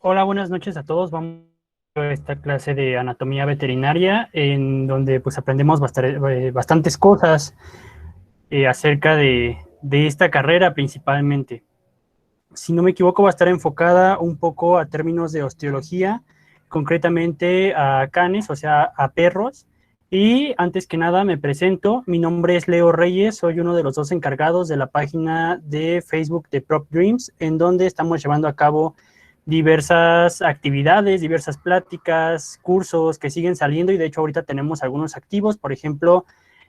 Hola, buenas noches a todos. Vamos a esta clase de anatomía veterinaria en donde pues aprendemos bastantes cosas acerca de esta carrera principalmente. Si no me equivoco, va a estar enfocada un poco a términos de osteología, concretamente a canes, o sea, a perros. Y antes que nada me presento, mi nombre es Leo Reyes, soy uno de los dos encargados de la página de Facebook de Prop Dreams, en donde estamos llevando a cabo diversas actividades, diversas pláticas, cursos que siguen saliendo y de hecho ahorita tenemos algunos activos, por ejemplo,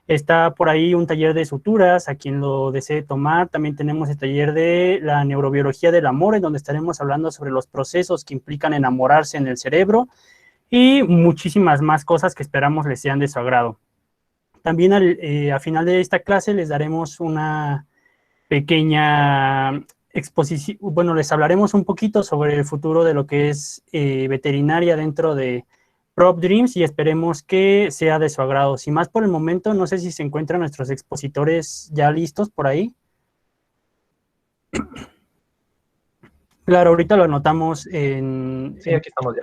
está por ahí un taller de suturas, a quien lo desee tomar. También tenemos el taller de la neurobiología del amor, en donde estaremos hablando sobre los procesos que implican enamorarse en el cerebro y muchísimas más cosas que esperamos les sean de su agrado. También a final de esta clase les daremos una pequeña exposición, bueno, les hablaremos un poquito sobre el futuro de lo que es veterinaria dentro de Prop Dreams y esperemos que sea de su agrado. Sin más por el momento, no sé si se encuentran nuestros expositores ya listos por ahí. Claro, ahorita lo anotamos Sí, aquí estamos ya.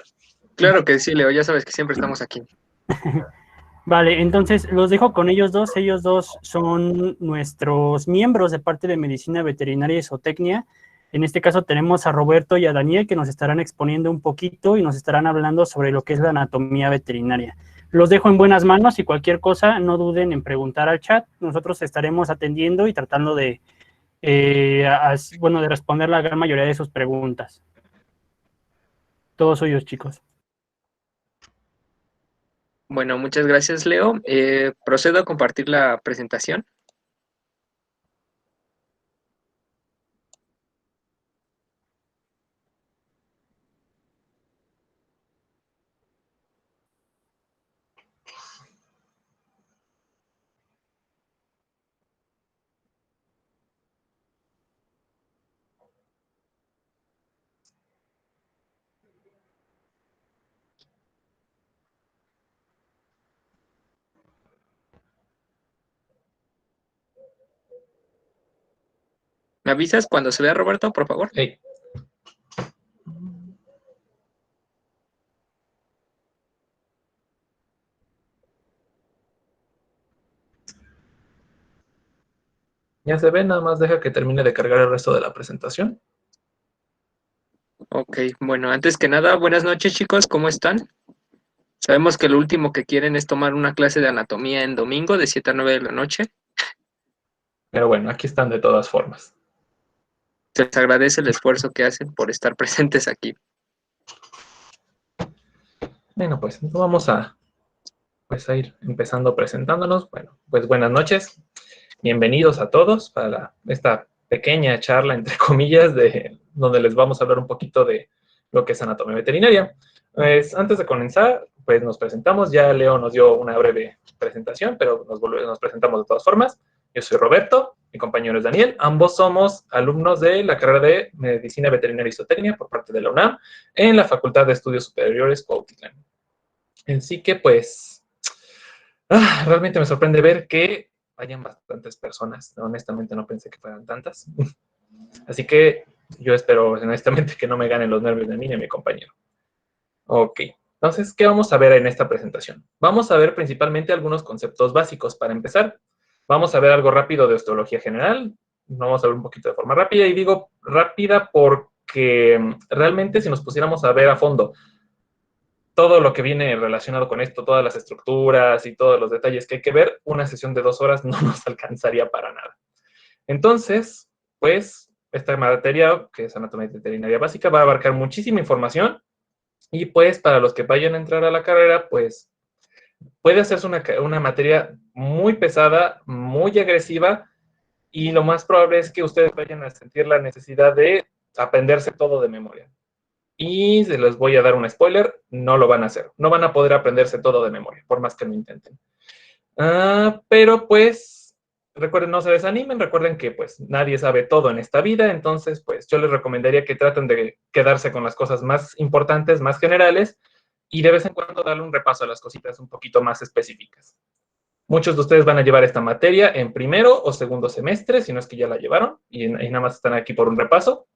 Claro que sí, Leo, ya sabes que siempre estamos aquí. Vale, entonces los dejo con ellos dos. Ellos dos son nuestros miembros de parte de Medicina Veterinaria y Zootecnia. En este caso tenemos a Roberto y a Daniel que nos estarán exponiendo un poquito y nos estarán hablando sobre lo que es la anatomía veterinaria. Los dejo en buenas manos y cualquier cosa no duden en preguntar al chat. Nosotros estaremos atendiendo y tratando de responder la gran mayoría de sus preguntas. Todos suyos, chicos. Bueno, muchas gracias, Leo. Procedo a compartir la presentación. ¿Me avisas cuando se vea Roberto, por favor? Hey. Ya se ve, nada más deja que termine de cargar el resto de la presentación. Ok, bueno, antes que nada, buenas noches, chicos, ¿cómo están? Sabemos que lo último que quieren es tomar una clase de anatomía en domingo de 7 a 9 de la noche. Pero bueno, aquí están de todas formas. Se les agradece el esfuerzo que hacen por estar presentes aquí. Bueno, pues vamos a ir empezando presentándonos. Bueno, pues buenas noches. Bienvenidos a todos para esta pequeña charla, entre comillas, de donde les vamos a hablar un poquito de lo que es anatomía veterinaria. Pues antes de comenzar, pues nos presentamos. Ya Leo nos dio una breve presentación, pero nos presentamos de todas formas. Yo soy Roberto, mi compañero es Daniel. Ambos somos alumnos de la carrera de Medicina Veterinaria y Zootecnia por parte de la UNAM en la Facultad de Estudios Superiores Cuautitlán. Así que, pues, realmente me sorprende ver que vayan bastantes personas. Honestamente no pensé que fueran tantas. Así que yo espero honestamente que no me ganen los nervios de mí ni a mi compañero. Ok, entonces, ¿qué vamos a ver en esta presentación? Vamos a ver principalmente algunos conceptos básicos para empezar. Vamos a ver algo rápido de osteología general. Vamos a ver un poquito de forma rápida. Y digo rápida porque realmente si nos pusiéramos a ver a fondo todo lo que viene relacionado con esto, todas las estructuras y todos los detalles que hay que ver, una sesión de 2 horas no nos alcanzaría para nada. Entonces, pues, esta materia, que es anatomía veterinaria básica, va a abarcar muchísima información y pues para los que vayan a entrar a la carrera, pues puede hacerse una materia muy pesada, muy agresiva y lo más probable es que ustedes vayan a sentir la necesidad de aprenderse todo de memoria. Y se les voy a dar un spoiler, no lo van a hacer. No van a poder aprenderse todo de memoria, por más que lo intenten. Pero pues, recuerden, no se desanimen, recuerden que pues nadie sabe todo en esta vida, entonces pues yo les recomendaría que traten de quedarse con las cosas más importantes, más generales, y de vez en cuando darle un repaso a las cositas un poquito más específicas. Muchos de ustedes van a llevar esta materia en primero o segundo semestre, si no es que ya la llevaron, y nada más están aquí por un repaso.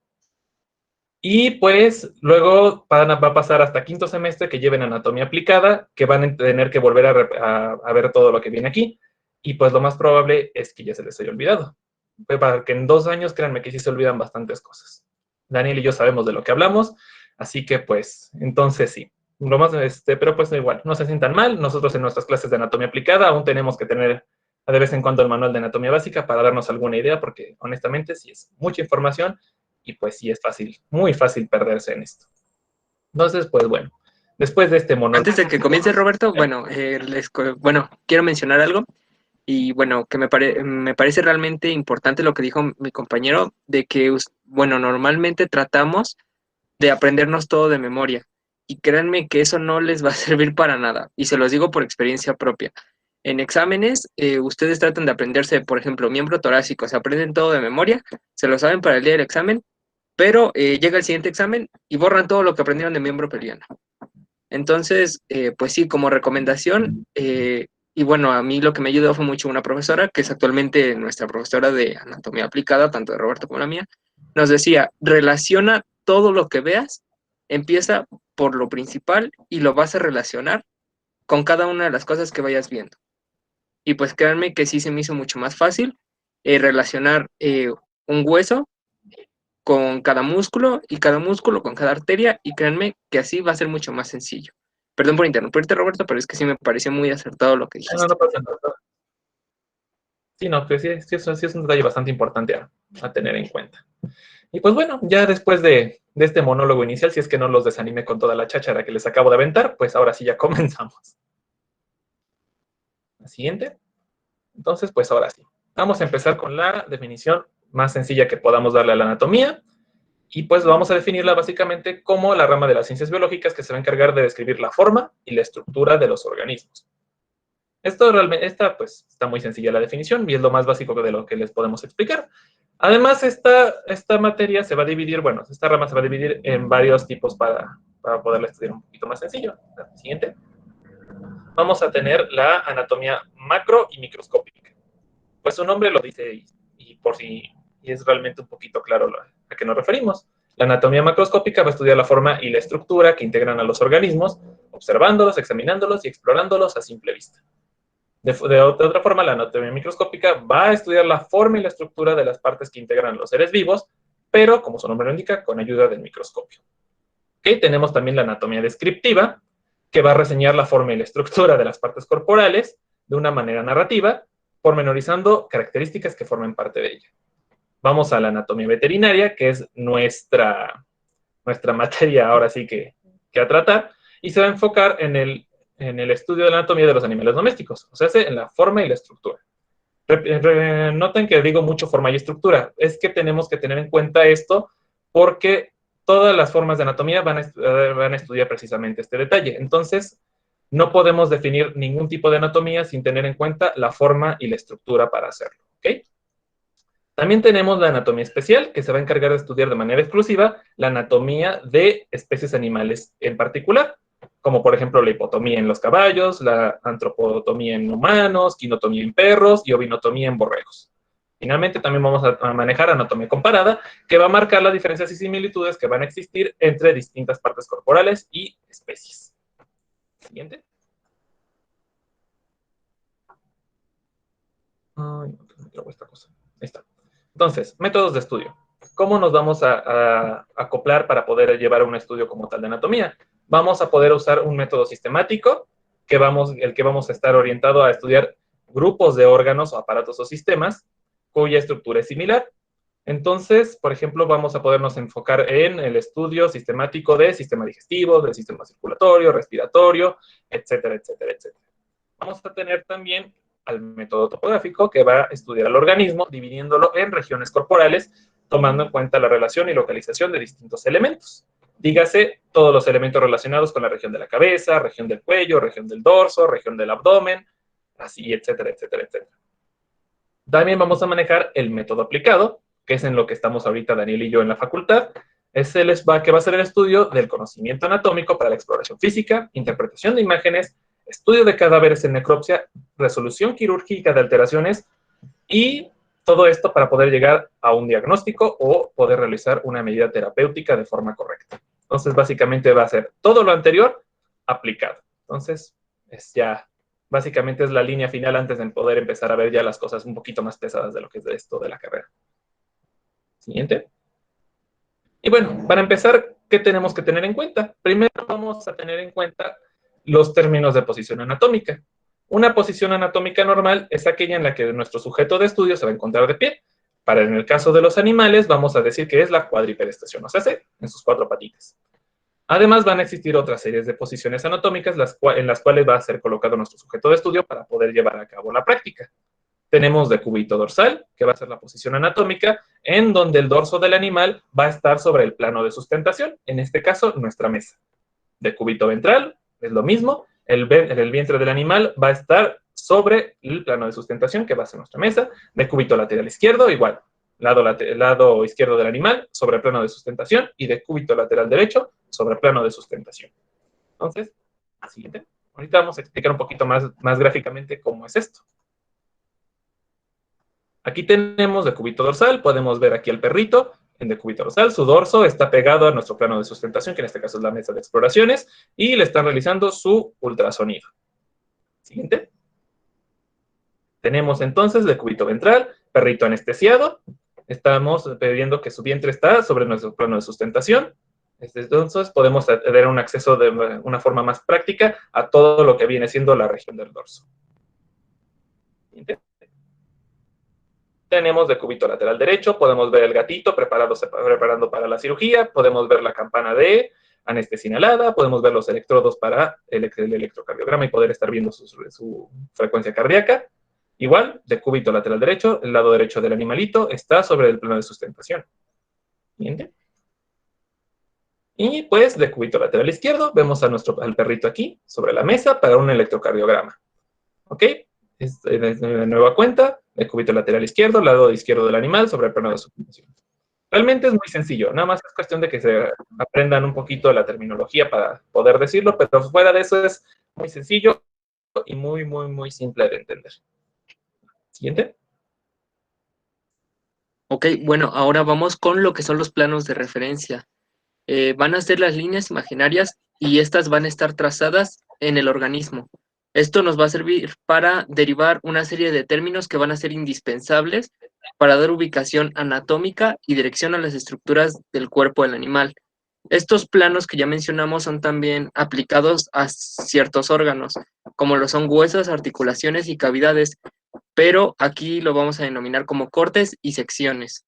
Y pues luego va a pasar hasta quinto semestre que lleven anatomía aplicada, que van a tener que volver a ver todo lo que viene aquí. Y pues lo más probable es que ya se les haya olvidado. Pues para que en 2 años, créanme que sí se olvidan bastantes cosas. Daniel y yo sabemos de lo que hablamos, así que pues, entonces sí. Lo más, pero pues igual, no se sientan mal. Nosotros en nuestras clases de anatomía aplicada aún tenemos que tener de vez en cuando el manual de anatomía básica para darnos alguna idea, porque honestamente sí es mucha información y pues sí es fácil, muy fácil perderse en esto. Entonces, pues bueno, después de este monólogo. Antes de que comience, Roberto, bueno, bueno, quiero mencionar algo. Y bueno, que me parece realmente importante lo que dijo mi compañero, de que, bueno, normalmente tratamos de aprendernos todo de memoria. Y créanme que eso no les va a servir para nada. Y se los digo por experiencia propia. En exámenes, ustedes tratan de aprenderse, por ejemplo, miembro torácico, se aprenden todo de memoria, se lo saben para el día del examen, pero llega el siguiente examen y borran todo lo que aprendieron de miembro pelviano. Entonces, pues sí, como recomendación, y bueno, a mí lo que me ayudó fue mucho una profesora, que es actualmente nuestra profesora de anatomía aplicada, tanto de Roberto como la mía, nos decía, relaciona todo lo que veas, empieza por lo principal y lo vas a relacionar con cada una de las cosas que vayas viendo. Y pues créanme que sí se me hizo mucho más fácil relacionar un hueso con cada músculo y cada músculo con cada arteria, y créanme que así va a ser mucho más sencillo. Perdón por interrumpirte, Roberto, pero es que sí me pareció muy acertado lo que dijiste. No, no pasa nada. Sí, no, pues sí es un detalle bastante importante a tener en cuenta. Y pues bueno, ya después de este monólogo inicial, si es que no los desanime con toda la cháchara que les acabo de aventar, pues ahora sí ya comenzamos. La siguiente. Entonces, pues ahora sí. Vamos a empezar con la definición más sencilla que podamos darle a la anatomía. Y pues vamos a definirla básicamente como la rama de las ciencias biológicas que se va a encargar de describir la forma y la estructura de los organismos. Esta pues está muy sencilla la definición y es lo más básico de lo que les podemos explicar. Además, esta materia se va a dividir, bueno, esta rama se va a dividir en varios tipos para poderla estudiar un poquito más sencillo. La siguiente. Vamos a tener la anatomía macro y microscópica. Pues su nombre lo dice y por si es realmente un poquito claro a qué nos referimos. La anatomía macroscópica va a estudiar la forma y la estructura que integran a los organismos, observándolos, examinándolos y explorándolos a simple vista. De otra forma, la anatomía microscópica va a estudiar la forma y la estructura de las partes que integran los seres vivos, pero, como su nombre lo indica, con ayuda del microscopio. ¿Okay? Tenemos también la anatomía descriptiva, que va a reseñar la forma y la estructura de las partes corporales de una manera narrativa, pormenorizando características que formen parte de ella. Vamos a la anatomía veterinaria, que es nuestra materia ahora sí que a tratar, y se va a enfocar en el estudio de la anatomía de los animales domésticos, o sea, en la forma y la estructura. Noten que digo mucho forma y estructura, es que tenemos que tener en cuenta esto porque todas las formas de anatomía van a estudiar precisamente este detalle. Entonces, no podemos definir ningún tipo de anatomía sin tener en cuenta la forma y la estructura para hacerlo, ¿ok? También tenemos la anatomía especial, que se va a encargar de estudiar de manera exclusiva la anatomía de especies animales en particular, como por ejemplo la hipotomía en los caballos, la antropotomía en humanos, quinotomía en perros y ovinotomía en borregos. Finalmente, también vamos a manejar anatomía comparada, que va a marcar las diferencias y similitudes que van a existir entre distintas partes corporales y especies. Siguiente. Ay, no tengo esta cosa. Ahí está. Entonces, métodos de estudio. ¿Cómo nos vamos a acoplar para poder llevar un estudio como tal de anatomía? Vamos a poder usar un método sistemático, el que vamos a estar orientado a estudiar grupos de órganos o aparatos o sistemas cuya estructura es similar. Entonces, por ejemplo, vamos a podernos enfocar en el estudio sistemático del sistema digestivo, del sistema circulatorio, respiratorio, etcétera, etcétera, etcétera. Vamos a tener también al método topográfico, que va a estudiar al organismo, dividiéndolo en regiones corporales, tomando en cuenta la relación y localización de distintos elementos. Dígase, todos los elementos relacionados con la región de la cabeza, región del cuello, región del dorso, región del abdomen, así, etcétera, etcétera, etcétera. También vamos a manejar el método aplicado, que es en lo que estamos ahorita Daniel y yo en la facultad, que va a ser el estudio del conocimiento anatómico para la exploración física, interpretación de imágenes, estudio de cadáveres en necropsia, resolución quirúrgica de alteraciones y Todo esto para poder llegar a un diagnóstico o poder realizar una medida terapéutica de forma correcta. Entonces, básicamente va a ser todo lo anterior aplicado. Entonces, básicamente es la línea final antes de poder empezar a ver ya las cosas un poquito más pesadas de lo que es de esto de la carrera. Siguiente. Y bueno, para empezar, ¿qué tenemos que tener en cuenta? Primero vamos a tener en cuenta los términos de posición anatómica. Una posición anatómica normal es aquella en la que nuestro sujeto de estudio se va a encontrar de pie. Para en el caso de los animales, vamos a decir que es la cuadriperestación, o sea, en sus cuatro patitas. Además, van a existir otras series de posiciones anatómicas en las cuales va a ser colocado nuestro sujeto de estudio para poder llevar a cabo la práctica. Tenemos decúbito dorsal, que va a ser la posición anatómica, en donde el dorso del animal va a estar sobre el plano de sustentación, en este caso, nuestra mesa. Decúbito ventral, es lo mismo, el vientre del animal va a estar sobre el plano de sustentación, que va a ser nuestra mesa. Decúbito lateral izquierdo, igual, lado izquierdo del animal sobre el plano de sustentación, y decúbito lateral derecho sobre el plano de sustentación. Entonces, siguiente. Ahorita vamos a explicar un poquito más gráficamente cómo es esto. Aquí tenemos decúbito dorsal, podemos ver aquí al perrito en decúbito dorsal, su dorso está pegado a nuestro plano de sustentación, que en este caso es la mesa de exploraciones, y le están realizando su ultrasonido. Siguiente. Tenemos entonces decúbito ventral, perrito anestesiado, estamos viendo que su vientre está sobre nuestro plano de sustentación, entonces podemos tener un acceso de una forma más práctica a todo lo que viene siendo la región del dorso. Siguiente. Tenemos decúbito lateral derecho, podemos ver el gatito preparando para la cirugía, podemos ver la campana de anestesia inhalada, podemos ver los electrodos para el electrocardiograma y poder estar viendo su frecuencia cardíaca. Igual, decúbito lateral derecho, el lado derecho del animalito está sobre el plano de sustentación. Siguiente. Y pues, decúbito lateral izquierdo, vemos al perrito aquí, sobre la mesa, para un electrocardiograma. ¿Ok? De nueva cuenta, decúbito lateral izquierdo, lado izquierdo del animal, sobre el plano de sustentación. Realmente es muy sencillo, nada más es cuestión de que se aprendan un poquito la terminología para poder decirlo, pero fuera de eso es muy sencillo y muy, muy, muy simple de entender. Siguiente. Ok, bueno, ahora vamos con lo que son los planos de referencia. Van a ser las líneas imaginarias y estas van a estar trazadas en el organismo. Esto nos va a servir para derivar una serie de términos que van a ser indispensables para dar ubicación anatómica y dirección a las estructuras del cuerpo del animal. Estos planos que ya mencionamos son también aplicados a ciertos órganos, como lo son huesos, articulaciones y cavidades, pero aquí lo vamos a denominar como cortes y secciones.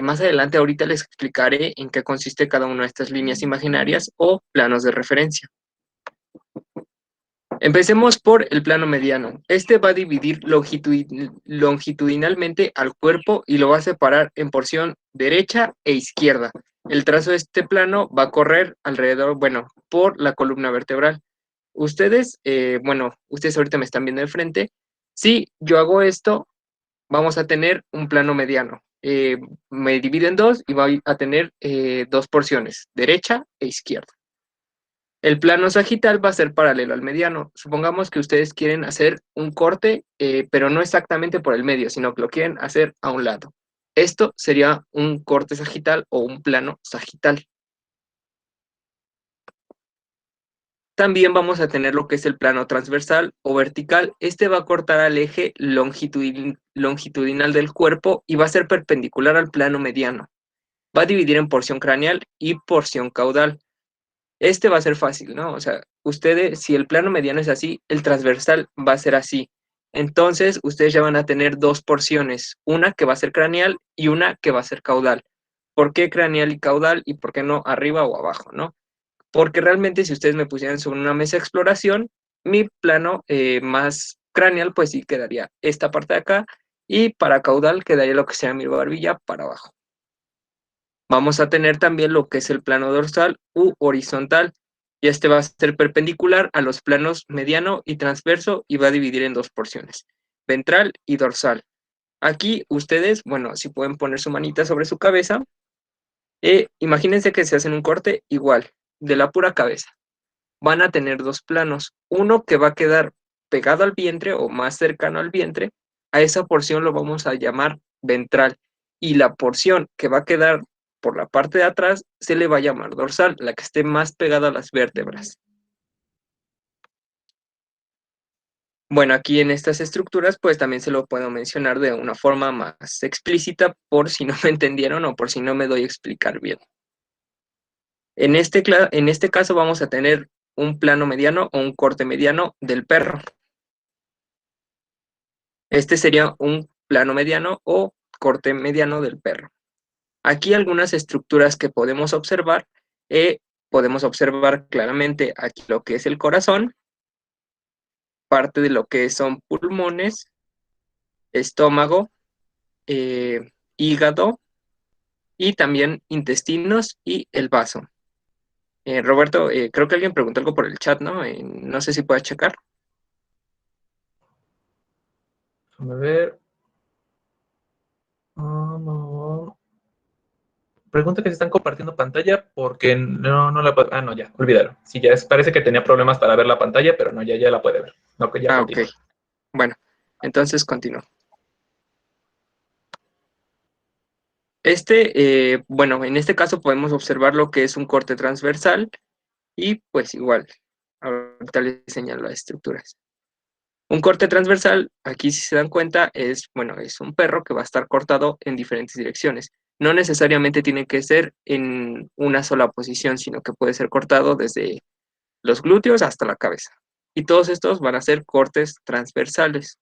Más adelante ahorita les explicaré en qué consiste cada una de estas líneas imaginarias o planos de referencia. Empecemos por el plano mediano. Este va a dividir longitudinalmente al cuerpo y lo va a separar en porción derecha e izquierda. El trazo de este plano va a correr alrededor, por la columna vertebral. Ustedes ahorita me están viendo de frente. Si yo hago esto, vamos a tener un plano mediano. Me divido en dos y voy a tener dos porciones, derecha e izquierda. El plano sagital va a ser paralelo al mediano. Supongamos que ustedes quieren hacer un corte, pero no exactamente por el medio, sino que lo quieren hacer a un lado. Esto sería un corte sagital o un plano sagital. También vamos a tener lo que es el plano transversal o vertical. Este va a cortar al eje longitudinal del cuerpo y va a ser perpendicular al plano mediano. Va a dividir en porción craneal y porción caudal. Este va a ser fácil, ¿no? O sea, ustedes, si el plano mediano es así, el transversal va a ser así. Entonces, ustedes ya van a tener dos porciones, una que va a ser craneal y una que va a ser caudal. ¿Por qué craneal y caudal y por qué no arriba o abajo, no? Porque realmente si ustedes me pusieran sobre una mesa de exploración, mi plano más craneal, pues sí quedaría esta parte de acá, y para caudal quedaría lo que sea mi barbilla para abajo. Vamos a tener también lo que es el plano dorsal u horizontal, y este va a ser perpendicular a los planos mediano y transverso y va a dividir en dos porciones, ventral y dorsal. Aquí ustedes, si pueden poner su manita sobre su cabeza, imagínense que se hacen un corte igual, de la pura cabeza. Van a tener dos planos, uno que va a quedar pegado al vientre o más cercano al vientre a esa porción lo vamos a llamar ventral, y la porción que va a quedar por la parte de atrás se le va a llamar dorsal, la que esté más pegada a las vértebras. Bueno, aquí en estas estructuras, pues también se lo puedo mencionar de una forma más explícita por si no me entendieron o por si no me doy a explicar bien. En este caso vamos a tener un plano mediano o un corte mediano del perro. Este sería un plano mediano o corte mediano del perro. Aquí algunas estructuras que podemos observar claramente aquí lo que es el corazón, parte de lo que son pulmones, estómago, hígado y también intestinos y el vaso. Roberto, creo que alguien preguntó algo por el chat, ¿no? No sé si puedes checar. Déjame ver. No. Pregunta que si están compartiendo pantalla porque no la puedo. Ah, no, ya, olvídalo. Sí, parece que tenía problemas para ver la pantalla, pero no, ya la puede ver. No, que ya Ok. continúa. Bueno, entonces continúo. Bueno, en este caso podemos observar lo que es un corte transversal y pues igual, ahorita les señalo las estructuras. Un corte transversal, aquí si se dan cuenta, bueno, es un perro que va a estar cortado en diferentes direcciones. No necesariamente tiene que ser en una sola posición, sino que puede ser cortado desde los glúteos hasta la cabeza. Y todos estos van a ser cortes transversales.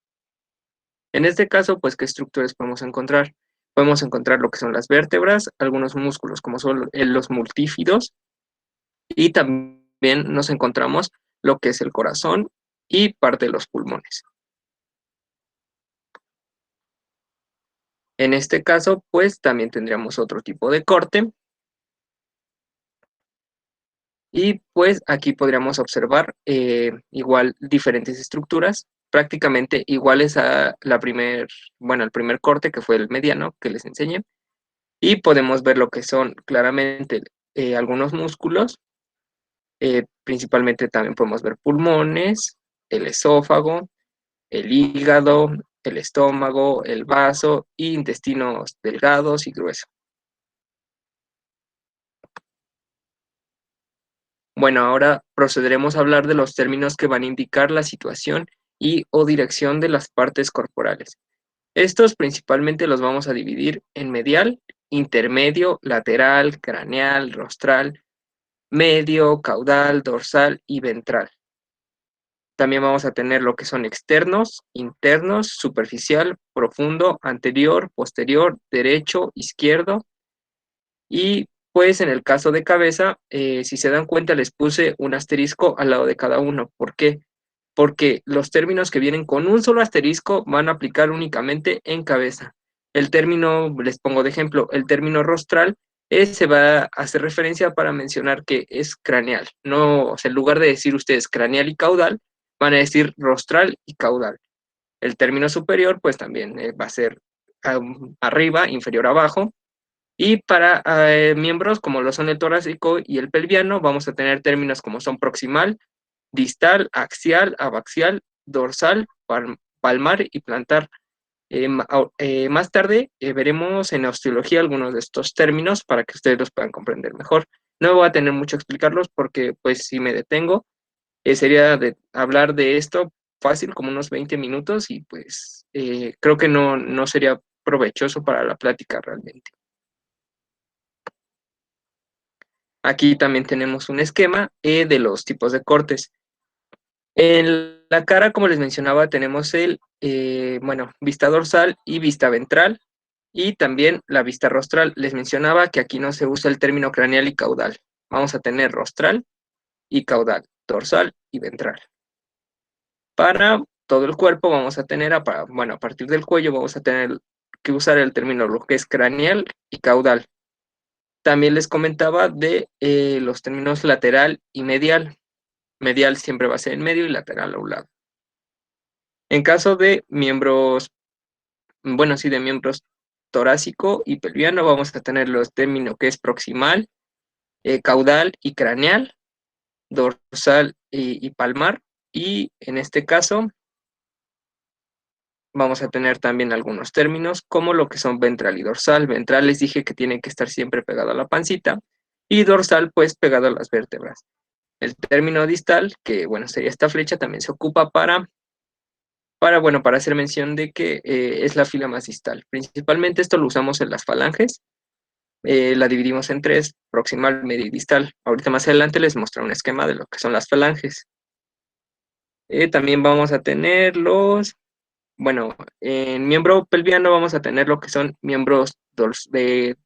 En este caso, pues, ¿qué estructuras podemos encontrar? Podemos encontrar lo que son las vértebras, algunos músculos como son los multífidos, y también nos encontramos lo que es el corazón y parte de los pulmones. En este caso, pues, también tendríamos otro tipo de corte, y pues aquí podríamos observar igual diferentes estructuras, prácticamente iguales a el primer corte que fue el mediano que les enseñé, y podemos ver lo que son claramente algunos músculos, principalmente también podemos ver pulmones, el esófago, el hígado, el estómago, el vaso y intestinos delgados y gruesos. Bueno, ahora procederemos a hablar de los términos que van a indicar la situación y o dirección de las partes corporales. Estos principalmente los vamos a dividir en medial, intermedio, lateral, craneal, rostral, medio, caudal, dorsal y ventral. También vamos a tener lo que son externos, internos, superficial, profundo, anterior, posterior, derecho, izquierdo. Y pues en el caso de cabeza, si se dan cuenta, les puse un asterisco al lado de cada uno. ¿Por qué? Porque los términos que vienen con un solo asterisco van a aplicar únicamente en cabeza. El término, les pongo de ejemplo, el término rostral se va a hacer referencia para mencionar que es craneal. No, o sea, en lugar de decir ustedes craneal y caudal, van a decir rostral y caudal. El término superior, pues también va a ser arriba, inferior, abajo. Y para miembros como lo son el torácico y el pelviano, vamos a tener términos como son proximal, distal, axial, abaxial, dorsal, palmar y plantar. Más tarde veremos en osteología algunos de estos términos para que ustedes los puedan comprender mejor. No voy a tener mucho a explicarlos porque pues si me detengo, sería de hablar de esto fácil como unos 20 minutos y pues creo que no sería provechoso para la plática realmente. Aquí también tenemos un esquema de los tipos de cortes. En la cara, como les mencionaba, tenemos vista dorsal y vista ventral, y también la vista rostral. Les mencionaba que aquí no se usa el término craneal y caudal. Vamos a tener rostral y caudal, dorsal y ventral. Para todo el cuerpo vamos a tener, a partir del cuello vamos a tener que usar el término lo que es craneal y caudal. También les comentaba de los términos lateral y medial. Medial siempre va a ser en medio y lateral a un lado. En caso de miembros, de miembros torácico y pelviano, vamos a tener los términos que es proximal, caudal y craneal, dorsal y palmar. Y en este caso, vamos a tener también algunos términos como lo que son ventral y dorsal. Ventral les dije que tiene que estar siempre pegado a la pancita y dorsal pues pegado a las vértebras. El término distal, que bueno, sería esta flecha, también se ocupa para hacer mención de que es la fila más distal. Principalmente esto lo usamos en las falanges. La dividimos en tres: proximal, media y distal. Ahorita más adelante les mostraré un esquema de lo que son las falanges. También vamos a tener en miembro pelviano vamos a tener lo que son miembros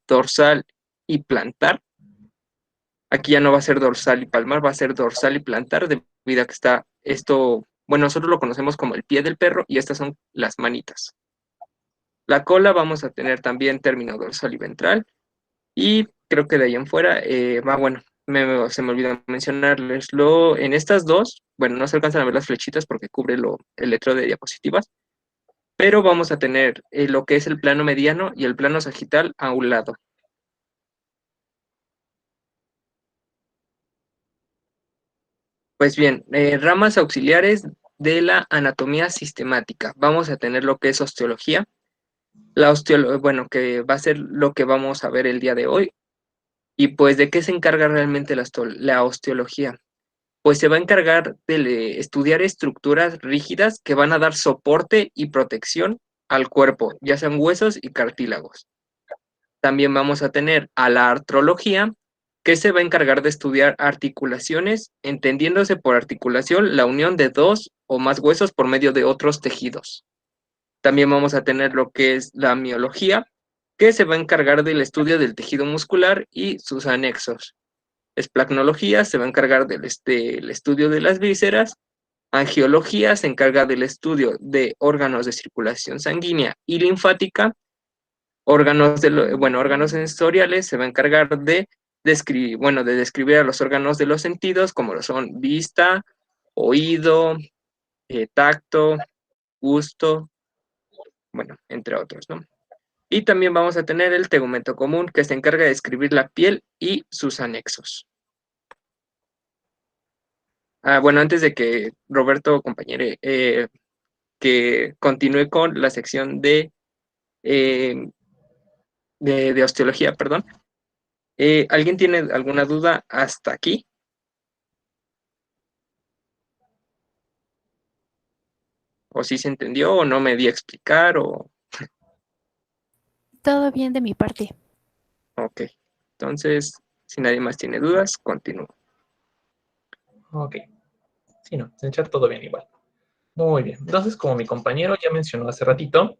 dorsal y plantar. Aquí ya no va a ser dorsal y palmar, va a ser dorsal y plantar, debido a que está esto, bueno, nosotros lo conocemos como el pie del perro y estas son las manitas. La cola vamos a tener también término dorsal y ventral. Y creo que de ahí en fuera, se me olvidó mencionarles, en estas dos, bueno, no se alcanzan a ver las flechitas porque cubre el letrero de diapositivas, pero vamos a tener lo que es el plano mediano y el plano sagital a un lado. Pues bien, ramas auxiliares de la anatomía sistemática. Vamos a tener lo que es osteología, que va a ser lo que vamos a ver el día de hoy. Y pues, ¿de qué se encarga realmente la osteología? Pues se va a encargar de estudiar estructuras rígidas que van a dar soporte y protección al cuerpo, ya sean huesos y cartílagos. También vamos a tener a la artrología, que se va a encargar de estudiar articulaciones, entendiéndose por articulación la unión de dos o más huesos por medio de otros tejidos. También vamos a tener lo que es la miología, que se va a encargar del estudio del tejido muscular y sus anexos. Esplacnología se va a encargar del estudio de las vísceras. Angiología se encarga del estudio de órganos de circulación sanguínea y linfática. Órganos sensoriales se va a encargar de describir a los órganos de los sentidos, como lo son vista, oído, tacto, gusto, entre otros, ¿no? Y también vamos a tener el tegumento común, que se encarga de describir la piel y sus anexos. Antes de que Roberto, compañero, que continúe con la sección de osteología, perdón. ¿Alguien tiene alguna duda hasta aquí? ¿O si se entendió o no me di a explicar? Todo bien de mi parte. Ok, entonces, si nadie más tiene dudas, continúo. Ok. Sí, no, en el chat todo bien igual. Muy bien. Entonces, como mi compañero ya mencionó hace ratito,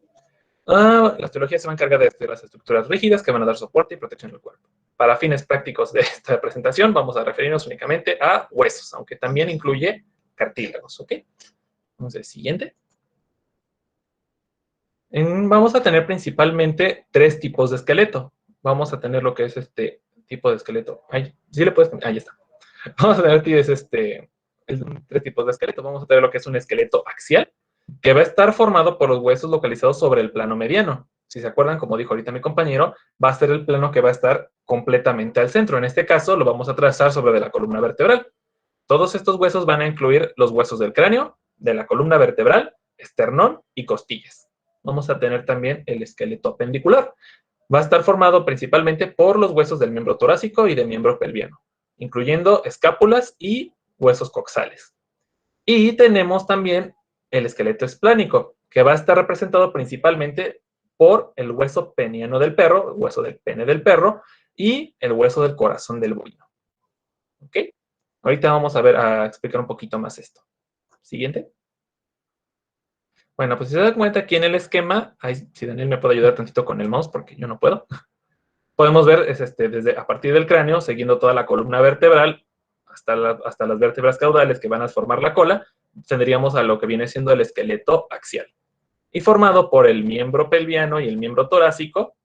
la osteología se va a encargar de estudiar las estructuras rígidas que van a dar soporte y protección al cuerpo. Para fines prácticos de esta presentación, vamos a referirnos únicamente a huesos, aunque también incluye cartílagos, ¿ok? Entonces, siguiente. Vamos a tener principalmente tres tipos de esqueleto. Vamos a tener lo que es este tipo de esqueleto. ¿Sí le puedes? Ahí está. Vamos a tener tres tipos de esqueleto. Vamos a tener lo que es un esqueleto axial, que va a estar formado por los huesos localizados sobre el plano mediano. Si se acuerdan, como dijo ahorita mi compañero, va a ser el plano que va a estar completamente al centro. En este caso, lo vamos a trazar sobre de la columna vertebral. Todos estos huesos van a incluir los huesos del cráneo, de la columna vertebral, esternón y costillas. Vamos a tener también el esqueleto apendicular. Va a estar formado principalmente por los huesos del miembro torácico y del miembro pelviano, incluyendo escápulas y huesos coxales. Y tenemos también el esqueleto esplánico, que va a estar representado principalmente por el hueso peniano del perro, el hueso del pene del perro, y el hueso del corazón del bovino. ¿Ok? Ahorita vamos a explicar un poquito más esto. Siguiente. Bueno, pues si se dan cuenta aquí en el esquema, si Daniel me puede ayudar tantito con el mouse, porque yo no puedo. Podemos ver desde a partir del cráneo, siguiendo toda la columna vertebral, hasta las vértebras caudales que van a formar la cola, tendríamos a lo que viene siendo el esqueleto axial. Y formado por el miembro pelviano y el miembro torácico,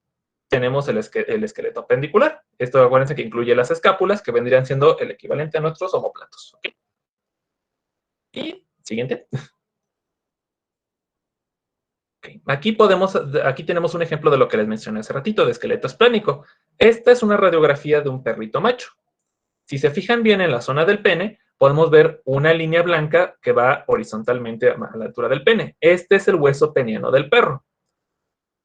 tenemos el esqueleto apendicular. Esto, acuérdense que incluye las escápulas, que vendrían siendo el equivalente a nuestros omóplatos. ¿Okay? Y siguiente. Okay. Aquí tenemos un ejemplo de lo que les mencioné hace ratito, de esqueleto esplánico. Esta es una radiografía de un perrito macho. Si se fijan bien en la zona del pene, podemos ver una línea blanca que va horizontalmente a la altura del pene. Este es el hueso peniano del perro.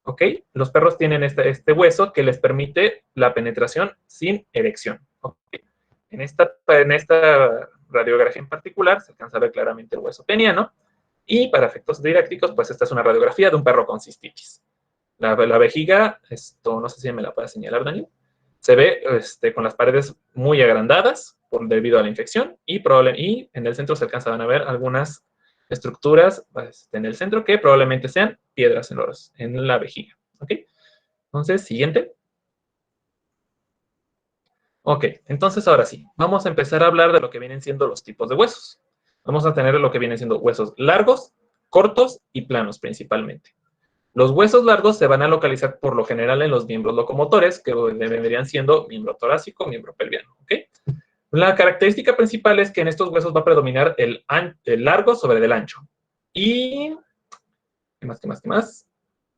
¿Ok? Los perros tienen este hueso que les permite la penetración sin erección. ¿Okay? En esta radiografía en particular se alcanza a ver claramente el hueso peniano. Y para efectos didácticos, pues esta es una radiografía de un perro con cistitis. La vejiga, esto no sé si me la puede señalar, Daniel, se ve con las paredes muy agrandadas debido a la infección y en el centro se alcanzan a ver algunas estructuras en el centro que probablemente sean piedras en la vejiga. ¿Ok? Entonces, siguiente. Ok, entonces ahora sí, vamos a empezar a hablar de lo que vienen siendo los tipos de huesos. Vamos a tener lo que vienen siendo huesos largos, cortos y planos principalmente. Los huesos largos se van a localizar por lo general en los miembros locomotores, que vendrían siendo miembro torácico, miembro pelviano. ¿Okay? La característica principal es que en estos huesos va a predominar el largo sobre el ancho. Y, ¿qué más?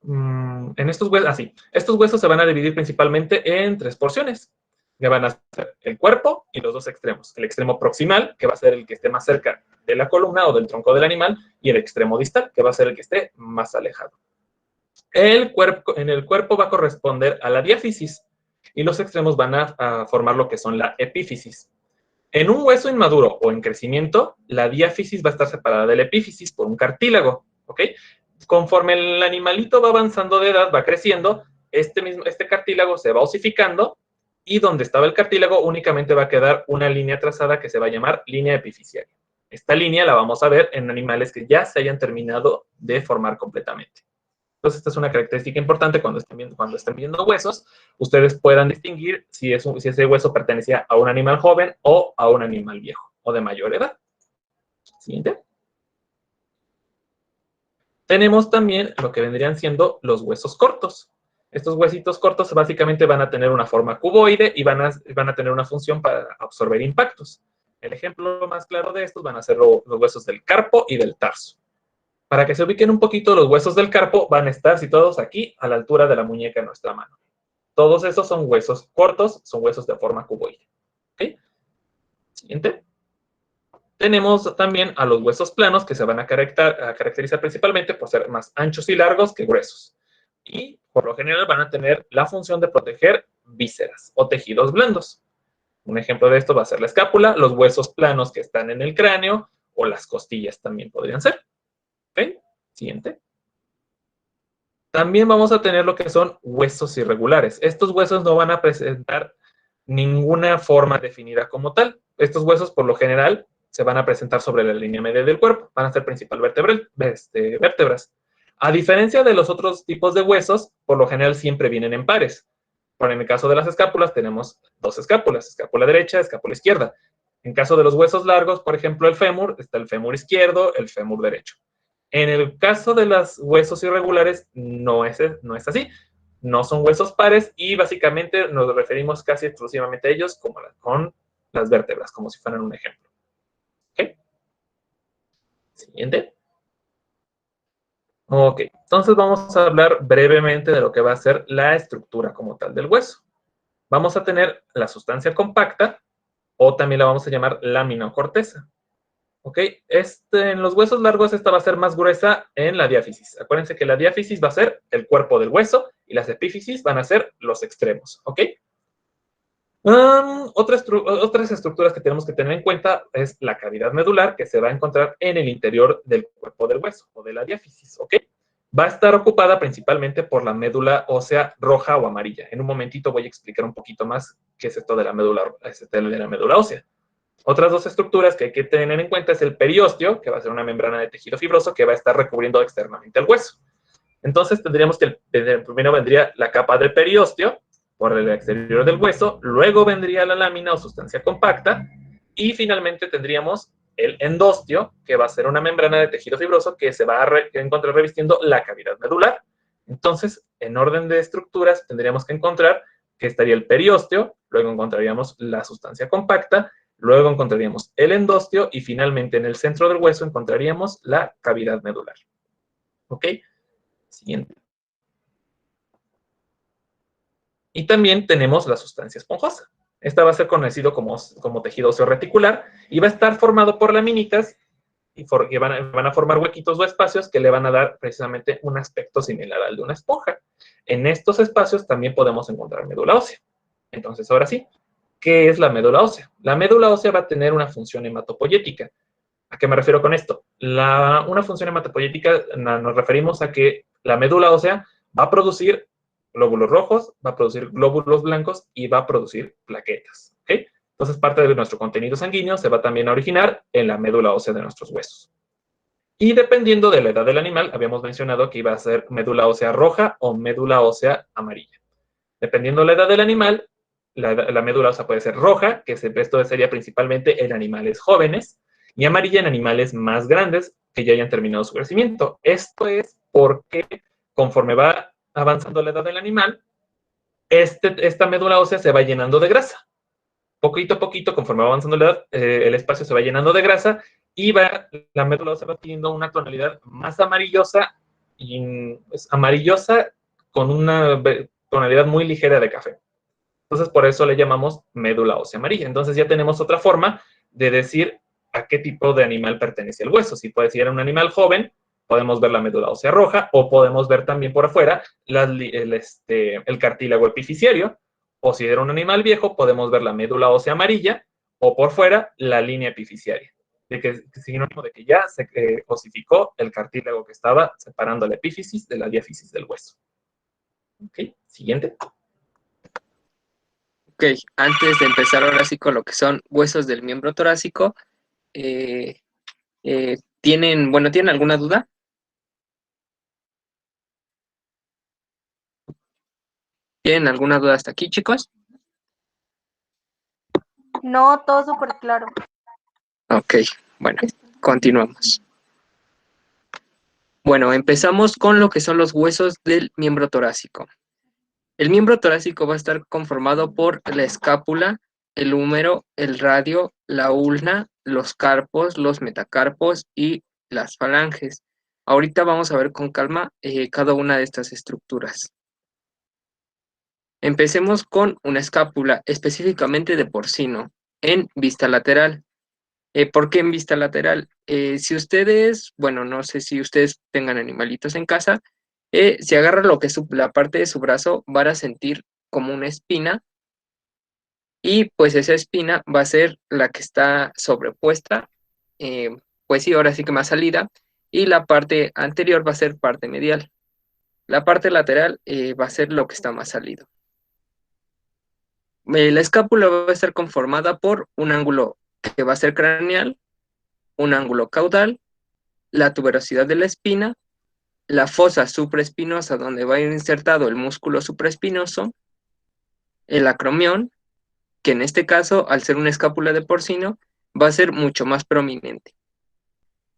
En estos huesos, estos huesos se van a dividir principalmente en 3 porciones, que van a ser el cuerpo y los 2 extremos. El extremo proximal, que va a ser el que esté más cerca de la columna o del tronco del animal, y el extremo distal, que va a ser el que esté más alejado. En el cuerpo va a corresponder a la diáfisis y los extremos van a formar lo que son la epífisis. En un hueso inmaduro o en crecimiento, la diáfisis va a estar separada de la epífisis por un cartílago. ¿Ok? Conforme el animalito va avanzando de edad, va creciendo, este cartílago se va osificando y donde estaba el cartílago únicamente va a quedar una línea trazada que se va a llamar línea epifisiaria. Esta línea la vamos a ver en animales que ya se hayan terminado de formar completamente. Entonces, esta es una característica importante cuando estén viendo huesos, ustedes puedan distinguir si ese hueso pertenecía a un animal joven o a un animal viejo o de mayor edad. Siguiente. Tenemos también lo que vendrían siendo los huesos cortos. Estos huesitos cortos básicamente van a tener una forma cuboide y van a tener una función para absorber impactos. El ejemplo más claro de estos van a ser los huesos del carpo y del tarso. Para que se ubiquen un poquito, los huesos del carpo van a estar situados aquí a la altura de la muñeca de nuestra mano. Todos esos son huesos cortos, son huesos de forma cuboide. ¿Okay? Siguiente. Tenemos también a los huesos planos que se van a caracterizar principalmente por ser más anchos y largos que gruesos. Y por lo general van a tener la función de proteger vísceras o tejidos blandos. Un ejemplo de esto va a ser la escápula, los huesos planos que están en el cráneo o las costillas también podrían ser. ¿Ok? Siguiente. También vamos a tener lo que son huesos irregulares. Estos huesos no van a presentar ninguna forma definida como tal. Estos huesos, por lo general, se van a presentar sobre la línea media del cuerpo. Van a ser principal vértebras. A diferencia de los otros tipos de huesos, por lo general siempre vienen en pares. Por en el caso de las escápulas, tenemos 2 escápulas, escápula derecha, escápula izquierda. En caso de los huesos largos, por ejemplo, el fémur, está el fémur izquierdo, el fémur derecho. En el caso de los huesos irregulares, no es así. No son huesos pares y básicamente nos referimos casi exclusivamente a ellos como con las vértebras, como si fueran un ejemplo. ¿Ok? Siguiente. Ok, entonces vamos a hablar brevemente de lo que va a ser la estructura como tal del hueso. Vamos a tener la sustancia compacta, o también la vamos a llamar lámina o corteza. ¿Ok? En los huesos largos esta va a ser más gruesa en la diáfisis. Acuérdense que la diáfisis va a ser el cuerpo del hueso y las epífisis van a ser los extremos. ¿Ok? Otras estructuras que tenemos que tener en cuenta es la cavidad medular que se va a encontrar en el interior del cuerpo del hueso o de la diáfisis. ¿Ok? Va a estar ocupada principalmente por la médula ósea roja o amarilla. En un momentito voy a explicar un poquito más qué es esto de la médula ósea. Otras 2 estructuras que hay que tener en cuenta es el periósteo, que va a ser una membrana de tejido fibroso que va a estar recubriendo externamente el hueso. Entonces tendríamos que primero vendría la capa del periósteo por el exterior del hueso, luego vendría la lámina o sustancia compacta y finalmente tendríamos el endostio, que va a ser una membrana de tejido fibroso que se va a encontrar revistiendo la cavidad medular. Entonces, en orden de estructuras, tendríamos que encontrar que estaría el periósteo, luego encontraríamos la sustancia compacta, luego encontraríamos el endostio y finalmente en el centro del hueso encontraríamos la cavidad medular. ¿Ok? Siguiente. Y también tenemos la sustancia esponjosa. Esta va a ser conocido como tejido óseo reticular y va a estar formado por laminitas y van a formar huequitos o espacios que le van a dar precisamente un aspecto similar al de una esponja. En estos espacios también podemos encontrar médula ósea. Entonces, ahora sí, ¿qué es la médula ósea? La médula ósea va a tener una función hematopoyética. ¿A qué me refiero con esto? Una función hematopoyética nos referimos a que la médula ósea va a producir glóbulos rojos, va a producir glóbulos blancos y va a producir plaquetas. ¿Okay? Entonces, parte de nuestro contenido sanguíneo se va también a originar en la médula ósea de nuestros huesos. Y dependiendo de la edad del animal, habíamos mencionado que iba a ser médula ósea roja o médula ósea amarilla. Dependiendo de la edad del animal, la médula ósea puede ser roja, que esto sería principalmente en animales jóvenes, y amarilla en animales más grandes que ya hayan terminado su crecimiento. Esto es porque conforme va avanzando la edad del animal, esta médula ósea se va llenando de grasa. Poquito a poquito, conforme va avanzando la edad, el espacio se va llenando de grasa y la médula ósea va teniendo una tonalidad más amarillosa, amarillosa con una tonalidad muy ligera de café. Entonces, por eso le llamamos médula ósea amarilla. Entonces, ya tenemos otra forma de decir a qué tipo de animal pertenece el hueso. Si puede ser un animal joven, podemos ver la médula ósea roja, o podemos ver también por afuera el cartílago epifisiario, o si era un animal viejo, podemos ver la médula ósea amarilla, o por fuera la línea epifisiaria. Sinónimo de que ya se osificó el cartílago que estaba separando la epífisis de la diáfisis del hueso. Ok, siguiente. Ok, antes de empezar ahora sí con lo que son huesos del miembro torácico, ¿tienen alguna duda? ¿Tienen alguna duda hasta aquí, chicos? No, todo súper claro. Ok, bueno, continuamos. Bueno, empezamos con lo que son los huesos del miembro torácico. El miembro torácico va a estar conformado por la escápula, el húmero, el radio, la ulna, los carpos, los metacarpos y las falanges. Ahorita vamos a ver con calma cada una de estas estructuras. Empecemos con una escápula, específicamente de porcino, en vista lateral. ¿Por qué en vista lateral? Si ustedes, no sé si ustedes tengan animalitos en casa, si agarra lo que es la parte de su brazo, van a sentir como una espina, y pues esa espina va a ser la que está sobrepuesta, pues sí, ahora sí que más salida, y la parte anterior va a ser parte medial. La parte lateral va a ser lo que está más salido. La escápula va a estar conformada por un ángulo que va a ser craneal, un ángulo caudal, la tuberosidad de la espina, la fosa supraespinosa donde va a ir insertado el músculo supraespinoso, el acromión, que en este caso, al ser una escápula de porcino, va a ser mucho más prominente.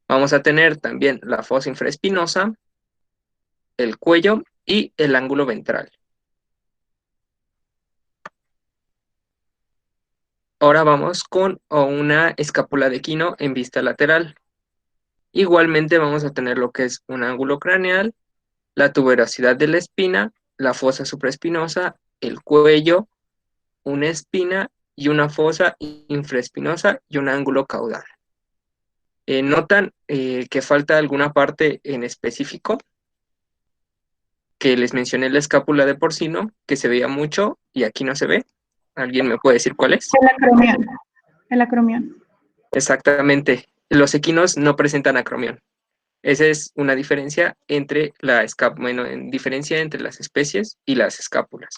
Vamos a tener también la fosa infraespinosa, el cuello y el ángulo ventral. Ahora vamos con una escápula de equino en vista lateral. Igualmente vamos a tener lo que es un ángulo craneal, la tuberosidad de la espina, la fosa supraespinosa, el cuello, una espina y una fosa infraespinosa y un ángulo caudal. ¿Notan que falta alguna parte en específico? Que les mencioné la escápula de porcino, que se veía mucho y aquí no se ve. ¿Alguien me puede decir cuál es? El acromión. El acromión. Exactamente. Los equinos no presentan acromión. Esa es una diferencia entre diferencia entre las especies y las escápulas.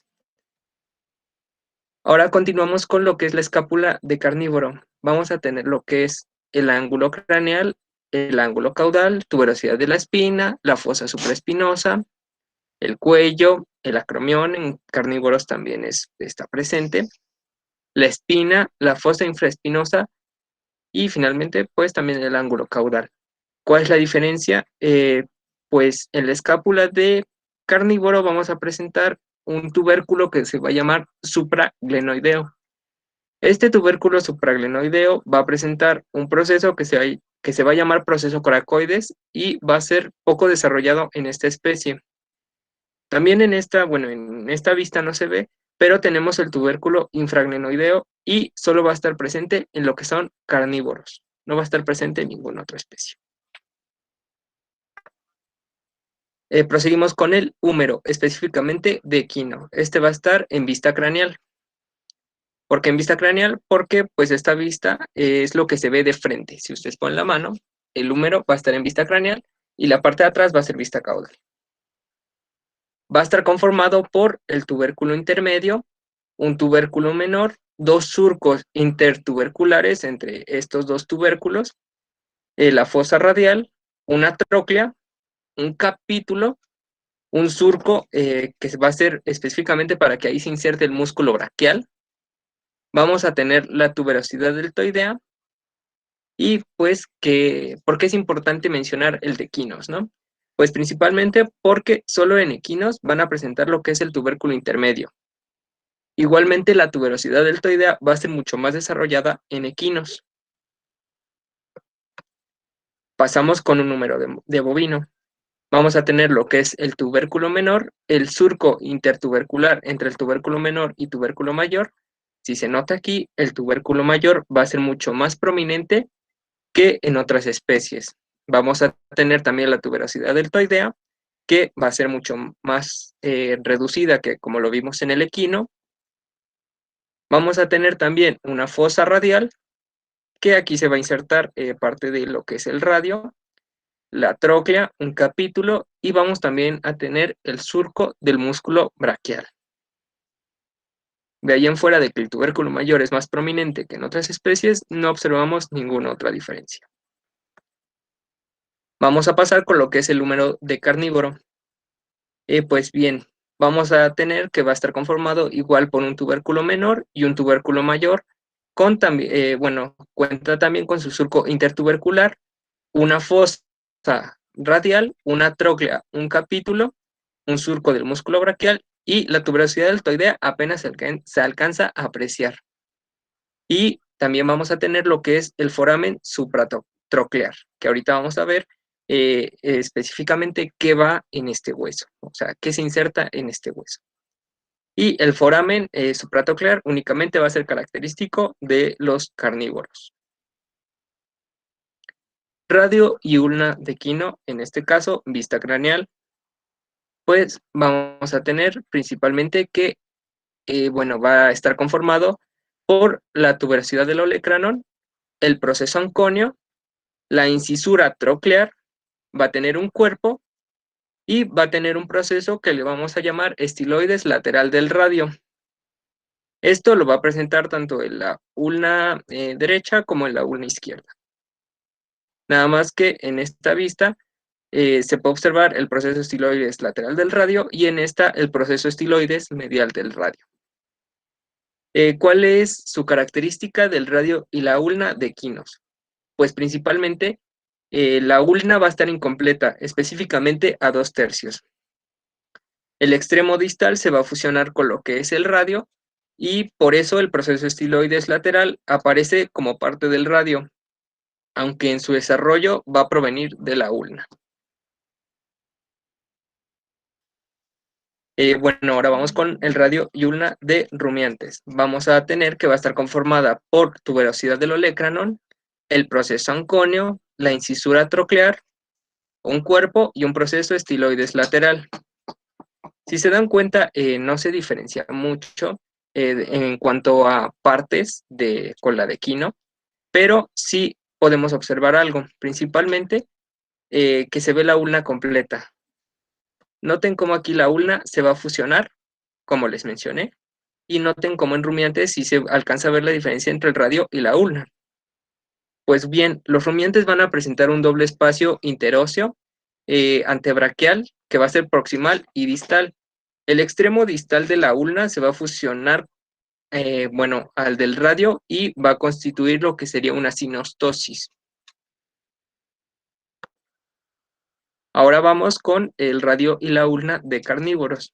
Ahora continuamos con lo que es la escápula de carnívoro. Vamos a tener lo que es el ángulo craneal, el ángulo caudal, tuberosidad de la espina, la fosa supraespinosa, el cuello, el acromión en carnívoros también está presente, la espina, la fosa infraespinosa y finalmente pues también el ángulo caudal. ¿Cuál es la diferencia? Pues en la escápula de carnívoro vamos a presentar un tubérculo que se va a llamar supraglenoideo. Este tubérculo supraglenoideo va a presentar un proceso que se va a llamar proceso coracoides y va a ser poco desarrollado en esta especie. También en esta vista no se ve, pero tenemos el tubérculo infragnoideo y solo va a estar presente en lo que son carnívoros, no va a estar presente en ninguna otra especie. Proseguimos con el húmero, específicamente de equino. Este va a estar en vista craneal. ¿Por qué en vista craneal? Porque pues esta vista es lo que se ve de frente. Si ustedes ponen la mano, el húmero va a estar en vista craneal y la parte de atrás va a ser vista caudal. Va a estar conformado por el tubérculo intermedio, un tubérculo menor, dos surcos intertuberculares entre estos dos tubérculos, la fosa radial, una tróclea, un capítulo, un surco que va a ser específicamente para que ahí se inserte el músculo braquial. Vamos a tener la tuberosidad deltoidea y pues ¿por qué es importante mencionar el de equinos, no? Pues principalmente porque solo en equinos van a presentar lo que es el tubérculo intermedio. Igualmente la tuberosidad deltoidea va a ser mucho más desarrollada en equinos. Pasamos con un número de bovino. Vamos a tener lo que es el tubérculo menor, el surco intertubercular entre el tubérculo menor y tubérculo mayor. Si se nota aquí, el tubérculo mayor va a ser mucho más prominente que en otras especies. Vamos a tener también la tuberosidad deltoidea, que va a ser mucho más reducida que como lo vimos en el equino. Vamos a tener también una fosa radial, que aquí se va a insertar parte de lo que es el radio, la tróclea, un capítulo, y vamos también a tener el surco del músculo braquial. De ahí en fuera de que el tubérculo mayor es más prominente que en otras especies, no observamos ninguna otra diferencia. Vamos a pasar con lo que es el húmero de carnívoro. Pues bien, vamos a tener que va a estar conformado igual por un tubérculo menor y un tubérculo mayor, cuenta también con su surco intertubercular, una fosa radial, una tróclea, un capítulo, un surco del músculo braquial y la tuberosidad deltoidea apenas se alcanza a apreciar. Y también vamos a tener lo que es el foramen supratroclear, que ahorita vamos a ver específicamente qué va en este hueso, o sea, qué se inserta en este hueso. Y el foramen supratroclear únicamente va a ser característico de los carnívoros. Radio y ulna de equino, en este caso, vista craneal, pues vamos a tener principalmente que, va a estar conformado por la tuberosidad del olecranon, el proceso anconio, la incisura troclear, va a tener un cuerpo y va a tener un proceso que le vamos a llamar estiloides lateral del radio. Esto lo va a presentar tanto en la ulna derecha como en la ulna izquierda. Nada más que en esta vista se puede observar el proceso estiloides lateral del radio y en esta el proceso estiloides medial del radio. ¿Cuál es su característica del radio y la ulna de equinos? Pues principalmente la ulna va a estar incompleta, específicamente a 2/3. El extremo distal se va a fusionar con lo que es el radio y por eso el proceso estiloides lateral aparece como parte del radio, aunque en su desarrollo va a provenir de la ulna. Ahora vamos con el radio y ulna de rumiantes. Vamos a tener que va a estar conformada por tuberosidad del olecranon, el proceso anconio, la incisura troclear, un cuerpo y un proceso estiloides lateral. Si se dan cuenta, no se diferencia mucho en cuanto a partes con la de equino, pero sí podemos observar algo, principalmente que se ve la ulna completa. Noten cómo aquí la ulna se va a fusionar, como les mencioné, y noten cómo en rumiantes sí se alcanza a ver la diferencia entre el radio y la ulna. Pues bien, los rumiantes van a presentar un doble espacio interóseo antebraquial, que va a ser proximal y distal. El extremo distal de la ulna se va a fusionar al del radio y va a constituir lo que sería una sinostosis. Ahora vamos con el radio y la ulna de carnívoros.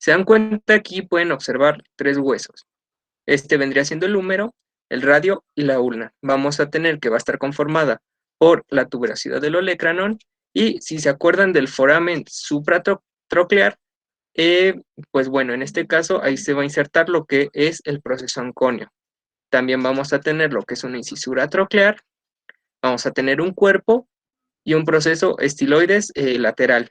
Se dan cuenta, aquí pueden observar 3 huesos. Este vendría siendo el húmero, el radio y la ulna. Vamos a tener que va a estar conformada por la tuberosidad del olecranon y si se acuerdan del foramen supratroclear, Pues bueno, en este caso ahí se va a insertar lo que es el proceso onconio. También vamos a tener lo que es una incisura troclear, vamos a tener un cuerpo y un proceso estiloides lateral.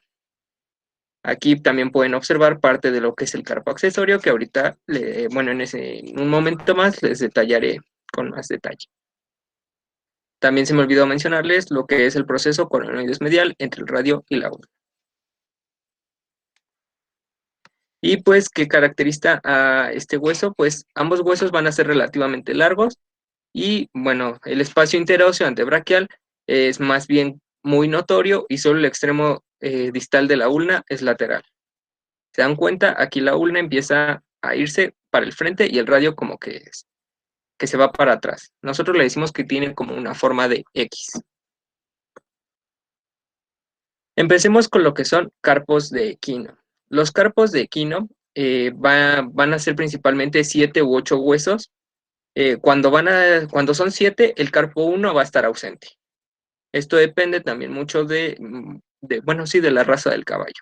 Aquí también pueden observar parte de lo que es el carpo accesorio, que ahorita, bueno, en un momento más les detallaré con más detalle. También se me olvidó mencionarles lo que es el proceso coronoides medial entre el radio y la ulna. Y pues, ¿qué caracteriza a este hueso? Pues ambos huesos van a ser relativamente largos y, bueno, el espacio interóseo antebraquial es más bien muy notorio y solo el extremo distal de la ulna es lateral. ¿Se dan cuenta? Aquí la ulna empieza a irse para el frente y el radio como que se va para atrás. Nosotros le decimos que tiene como una forma de X. Empecemos con lo que son carpos de equino. Los carpos de equino van a ser principalmente 7 u 8 huesos. Cuando son 7, el carpo 1 va a estar ausente. Esto depende también mucho bueno, sí, de la raza del caballo.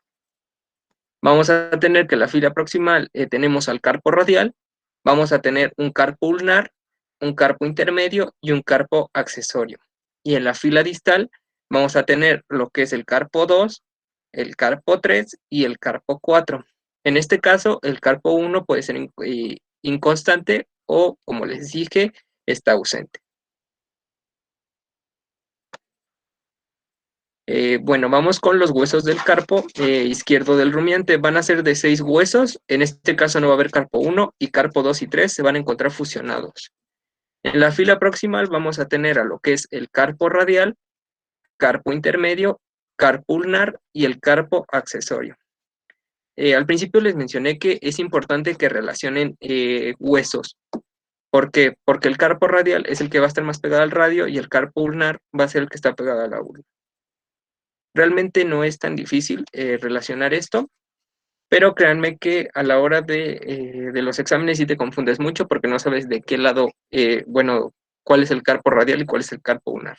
Vamos a tener que en la fila proximal tenemos al carpo radial, vamos a tener un carpo ulnar, un carpo intermedio y un carpo accesorio. Y en la fila distal vamos a tener lo que es el carpo 2, el carpo 3 y el carpo 4. En este caso, el carpo 1 puede ser inconstante o, como les dije, está ausente. Bueno, vamos con los huesos del carpo izquierdo del rumiante. Van a ser de 6 huesos. En este caso no va a haber carpo 1 y carpo 2 y 3 se van a encontrar fusionados. En la fila proximal vamos a tener a lo que es el carpo radial, carpo intermedio, carpo ulnar y el carpo accesorio. Al principio les mencioné que es importante que relacionen huesos. ¿Por qué? Porque el carpo radial es el que va a estar más pegado al radio y el carpo ulnar va a ser el que está pegado a la ulna. Realmente no es tan difícil relacionar esto, pero créanme que a la hora de los exámenes sí te confundes mucho porque no sabes de qué lado, bueno, cuál es el carpo radial y cuál es el carpo ulnar.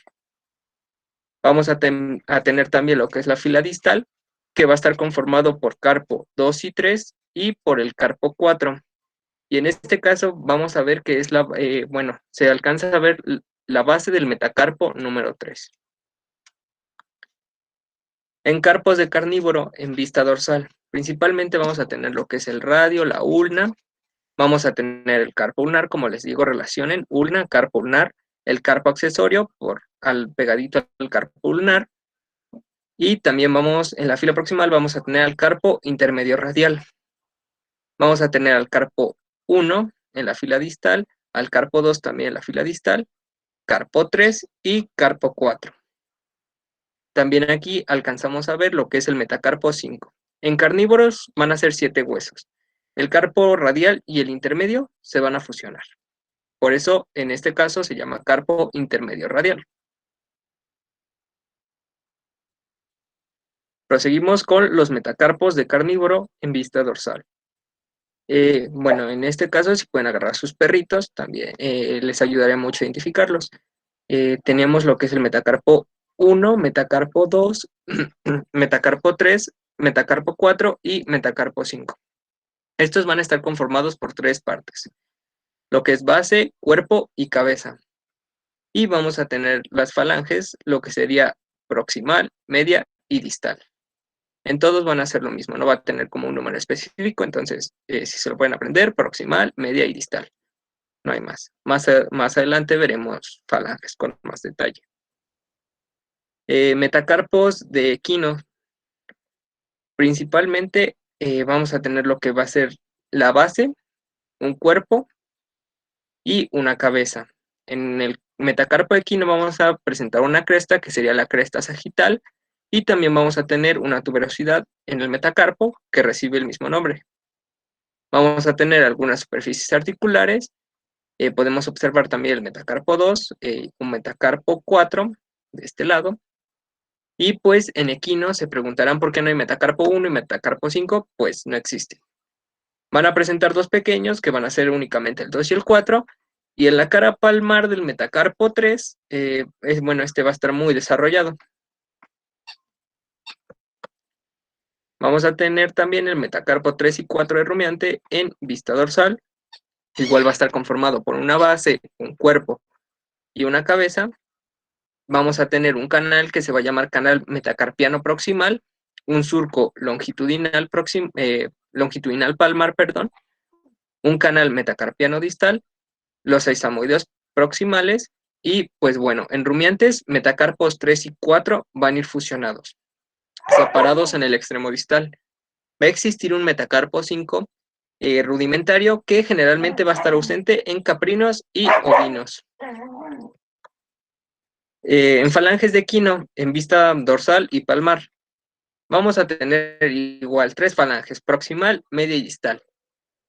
Vamos a tener también lo que es la fila distal, que va a estar conformado por carpo 2 y 3 y por el carpo 4. Y en este caso vamos a ver que es bueno, se alcanza a ver la base del metacarpo número 3. En carpos de carnívoro, en vista dorsal, principalmente vamos a tener lo que es el radio, la ulna, vamos a tener el carpo ulnar, como les digo, relacionen ulna, carpo ulnar, el carpo accesorio pegadito al carpo ulnar, y también en la fila proximal vamos a tener al carpo intermedio radial. Vamos a tener al carpo 1 en la fila distal, al carpo 2 también en la fila distal, carpo 3 y carpo 4. También aquí alcanzamos a ver lo que es el metacarpo 5. En carnívoros van a ser 7 huesos. El carpo radial y el intermedio se van a fusionar. Por eso, en este caso, se llama carpo intermedio radial. Proseguimos con los metacarpos de carnívoro en vista dorsal. Bueno, en este caso, si pueden agarrar sus perritos, también les ayudaría mucho a identificarlos. Teníamos lo que es el metacarpo 1, metacarpo 2, metacarpo 3, metacarpo 4 y metacarpo 5. Estos van a estar conformados por 3 partes, lo que es base, cuerpo y cabeza. Y vamos a tener las falanges, lo que sería proximal, media y distal. En todos van a ser lo mismo, no va a tener como un número específico, entonces si se lo pueden aprender, proximal, media y distal. No hay más. Más adelante veremos falanges con más detalle. Metacarpos de equino. Principalmente vamos a tener lo que va a ser la base, un cuerpo y una cabeza. En el metacarpo equino vamos a presentar una cresta que sería la cresta sagital y también vamos a tener una tuberosidad en el metacarpo que recibe el mismo nombre. Vamos a tener algunas superficies articulares. Podemos observar también el metacarpo 2, un metacarpo 4 de este lado. Y pues en equino se preguntarán por qué no hay metacarpo 1 y metacarpo 5, pues no existe. Van a presentar 2 pequeños que van a ser únicamente el 2 y el 4, y en la cara palmar del metacarpo 3, bueno, este va a estar muy desarrollado. Vamos a tener también el metacarpo 3 y 4 de rumiante en vista dorsal. Igual va a estar conformado por una base, un cuerpo y una cabeza. Vamos a tener un canal que se va a llamar canal metacarpiano proximal, un surco longitudinal, longitudinal palmar, perdón, un canal metacarpiano distal, los eisamoideos proximales y, pues bueno, en rumiantes, metacarpos 3 y 4 van a ir fusionados, separados en el extremo distal. Va a existir un metacarpo 5 rudimentario que generalmente va a estar ausente en caprinos y ovinos. En falanges de equino, en vista dorsal y palmar, vamos a tener igual 3 falanges, proximal, media y distal.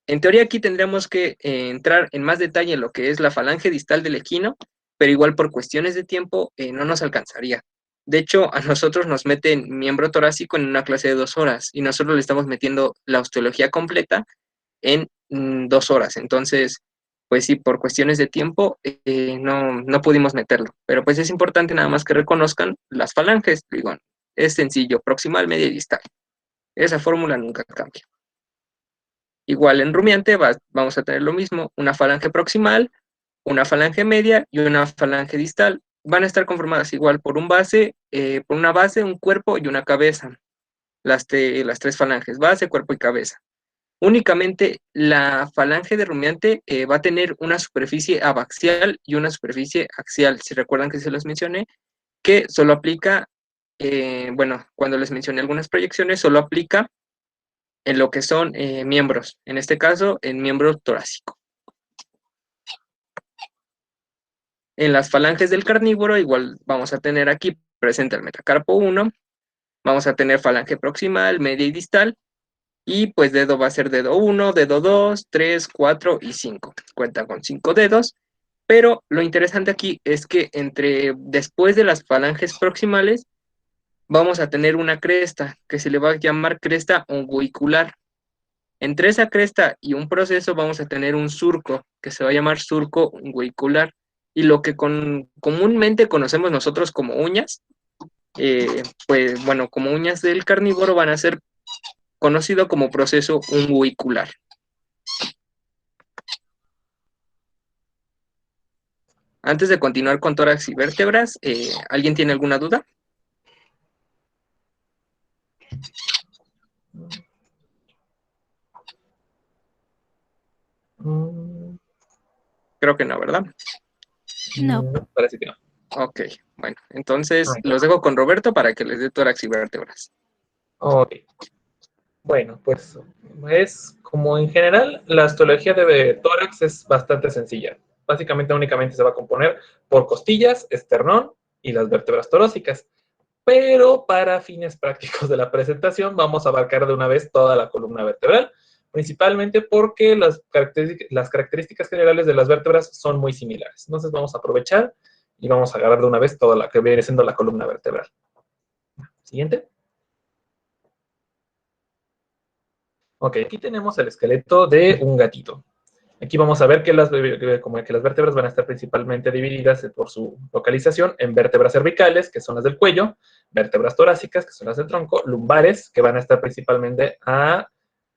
En teoría aquí tendríamos que entrar en más detalle en lo que es la falange distal del equino, pero igual por cuestiones de tiempo no nos alcanzaría. De hecho, a nosotros nos meten miembro torácico en una clase de 2 horas y nosotros le estamos metiendo la osteología completa en 2 horas. Entonces, pues sí, por cuestiones de tiempo no pudimos meterlo. Pero pues es importante nada más que reconozcan las falanges. Digo, es sencillo, proximal, media y distal. Esa fórmula nunca cambia. Igual en rumiante vamos a tener lo mismo, una falange proximal, una falange media y una falange distal. Van a estar conformadas igual por una base, un cuerpo y una cabeza. Las 3 falanges, base, cuerpo y cabeza. Únicamente la falange de rumiante va a tener una superficie abaxial y una superficie axial. Si recuerdan que se los mencioné, que solo aplica, bueno, cuando les mencioné algunas proyecciones, solo aplica en lo que son miembros, en este caso en miembro torácico. En las falanges del carnívoro igual vamos a tener aquí presente el metacarpo 1, vamos a tener falange proximal, media y distal, y pues dedo va a ser dedo 1, dedo 2, 3, 4 y 5. Cuenta con 5 dedos, pero lo interesante aquí es que después de las falanges proximales vamos a tener una cresta que se le va a llamar cresta unguicular. Entre esa cresta y un proceso vamos a tener un surco que se va a llamar surco unguicular. Y lo que comúnmente conocemos nosotros como uñas, pues bueno, como uñas del carnívoro van a ser conocido como proceso unguicular. Antes de continuar con tórax y vértebras, ¿alguien tiene alguna duda? Creo que no, ¿verdad? No. Parece que no. Ok, bueno, entonces los dejo con Roberto para que les dé tórax y vértebras. Ok. Bueno, pues es como en general, la osteología de tórax es bastante sencilla. Básicamente, únicamente se va a componer por costillas, esternón y las vértebras torácicas. Pero para fines prácticos de la presentación, vamos a abarcar de una vez toda la columna vertebral, principalmente porque las características generales de las vértebras son muy similares. Entonces vamos a aprovechar y vamos a agarrar de una vez toda la que viene siendo la columna vertebral. Siguiente. Ok, aquí tenemos el esqueleto de un gatito. Aquí vamos a ver que las vértebras van a estar principalmente divididas por su localización en vértebras cervicales, que son las del cuello, vértebras torácicas, que son las del tronco, lumbares, que van a estar principalmente a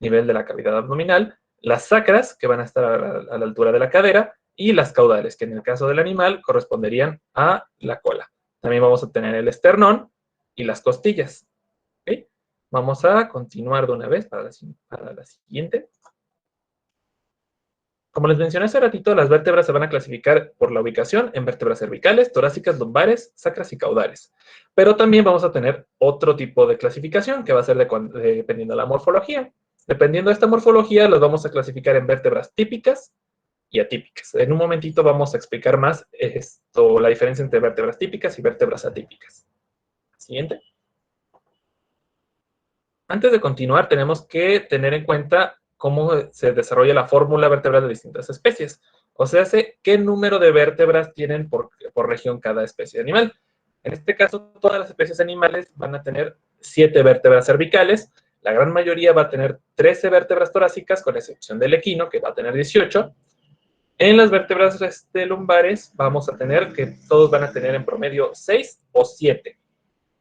nivel de la cavidad abdominal, las sacras, que van a estar a la altura de la cadera, y las caudales, que en el caso del animal corresponderían a la cola. También vamos a tener el esternón y las costillas. ¿Okay? Vamos a continuar de una vez para la siguiente. Como les mencioné hace ratito, las vértebras se van a clasificar por la ubicación en vértebras cervicales, torácicas, lumbares, sacras y caudales. Pero también vamos a tener otro tipo de clasificación que va a ser dependiendo de la morfología. Dependiendo de esta morfología, las vamos a clasificar en vértebras típicas y atípicas. En un momentito vamos a explicar más la diferencia entre vértebras típicas y vértebras atípicas. Siguiente. Antes de continuar, tenemos que tener en cuenta cómo se desarrolla la fórmula vertebral de distintas especies. O sea, qué número de vértebras tienen por región cada especie de animal. En este caso, todas las especies animales van a tener 7 vértebras cervicales. La gran mayoría va a tener 13 vértebras torácicas, con excepción del equino, que va a tener 18. En las vértebras lumbares vamos a tener que todos van a tener en promedio 6 o 7.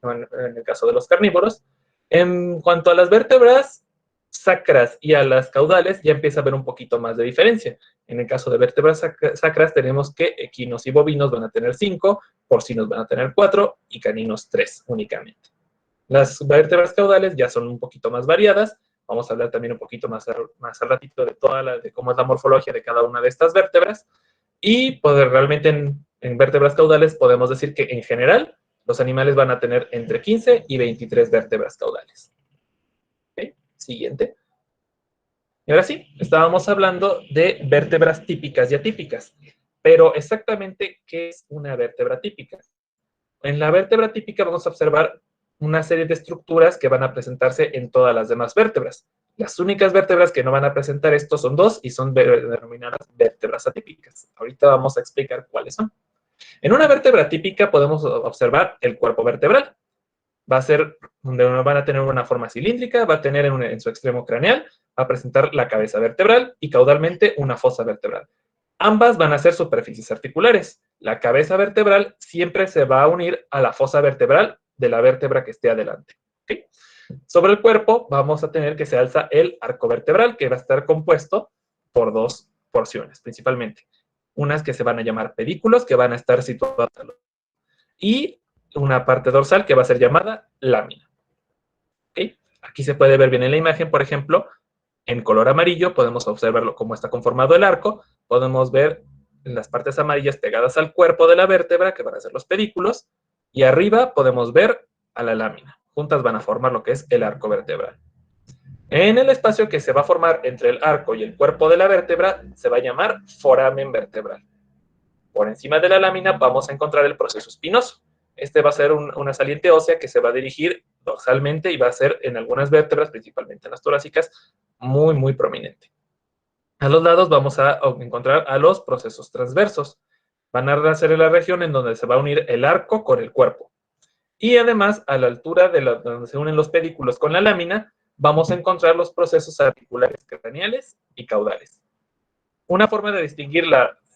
En el caso de los carnívoros. En cuanto a las vértebras sacras y a las caudales, ya empieza a haber un poquito más de diferencia. En el caso de vértebras sacras, tenemos que equinos y bovinos van a tener 5, porcinos van a tener 4 y caninos 3 únicamente. Las vértebras caudales ya son un poquito más variadas. Vamos a hablar también un poquito más al ratito de cómo es la morfología de cada una de estas vértebras. Y pues, realmente en vértebras caudales podemos decir que en general los animales van a tener entre 15 y 23 vértebras caudales. ¿Okay? Siguiente. Y ahora sí, estábamos hablando de vértebras típicas y atípicas. Pero exactamente, ¿qué es una vértebra típica? En la vértebra típica vamos a observar una serie de estructuras que van a presentarse en todas las demás vértebras. Las únicas vértebras que no van a presentar esto son 2 y son denominadas vértebras atípicas. Ahorita vamos a explicar cuáles son. En una vértebra típica podemos observar el cuerpo vertebral. Va a ser donde van a tener una forma cilíndrica, va a tener en su extremo craneal, va a presentar la cabeza vertebral y caudalmente una fosa vertebral. Ambas van a ser superficies articulares. La cabeza vertebral siempre se va a unir a la fosa vertebral de la vértebra que esté adelante. ¿Okay? Sobre el cuerpo vamos a tener que se alza el arco vertebral, que va a estar compuesto por 2 porciones, principalmente. Unas que se van a llamar pedículos, que van a estar situadas y una parte dorsal que va a ser llamada lámina. ¿Okay? Aquí se puede ver bien en la imagen, por ejemplo, en color amarillo podemos observarlo cómo está conformado el arco. Podemos ver las partes amarillas pegadas al cuerpo de la vértebra, que van a ser los pedículos, y arriba podemos ver a la lámina. Juntas van a formar lo que es el arco vertebral. En el espacio que se va a formar entre el arco y el cuerpo de la vértebra se va a llamar foramen vertebral. Por encima de la lámina vamos a encontrar el proceso espinoso. Este va a ser una saliente ósea que se va a dirigir dorsalmente y va a ser en algunas vértebras, principalmente en las torácicas, muy, muy prominente. A los lados vamos a encontrar a los procesos transversos. Van a ser en la región en donde se va a unir el arco con el cuerpo. Y además, a la altura de donde se unen los pedículos con la lámina, vamos a encontrar los procesos articulares craneales y caudales. Una forma de distinguir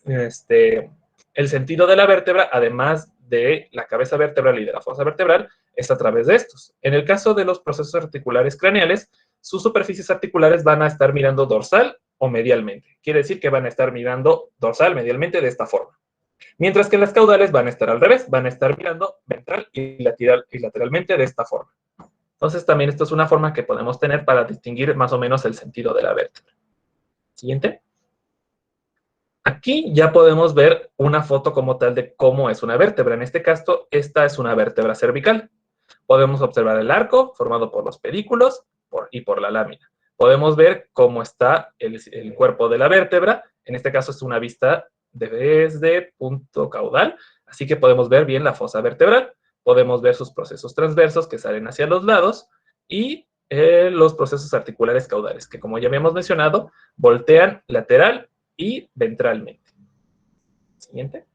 el sentido de la vértebra, además de la cabeza vertebral y de la fosa vertebral, es a través de estos. En el caso de los procesos articulares craneales, sus superficies articulares van a estar mirando dorsal o medialmente. Quiere decir que van a estar mirando dorsal, medialmente de esta forma. Mientras que las caudales van a estar al revés, van a estar mirando ventral y lateralmente de esta forma. Entonces también esto es una forma que podemos tener para distinguir más o menos el sentido de la vértebra. Siguiente. Aquí ya podemos ver una foto como tal de cómo es una vértebra. En este caso, esta es una vértebra cervical. Podemos observar el arco formado por los pedículos y por la lámina. Podemos ver cómo está el cuerpo de la vértebra. En este caso es una vista desde punto caudal, así que podemos ver bien la fosa vertebral. Podemos ver sus procesos transversos que salen hacia los lados y los procesos articulares caudales, que como ya habíamos mencionado, voltean lateral y ventralmente. Siguiente.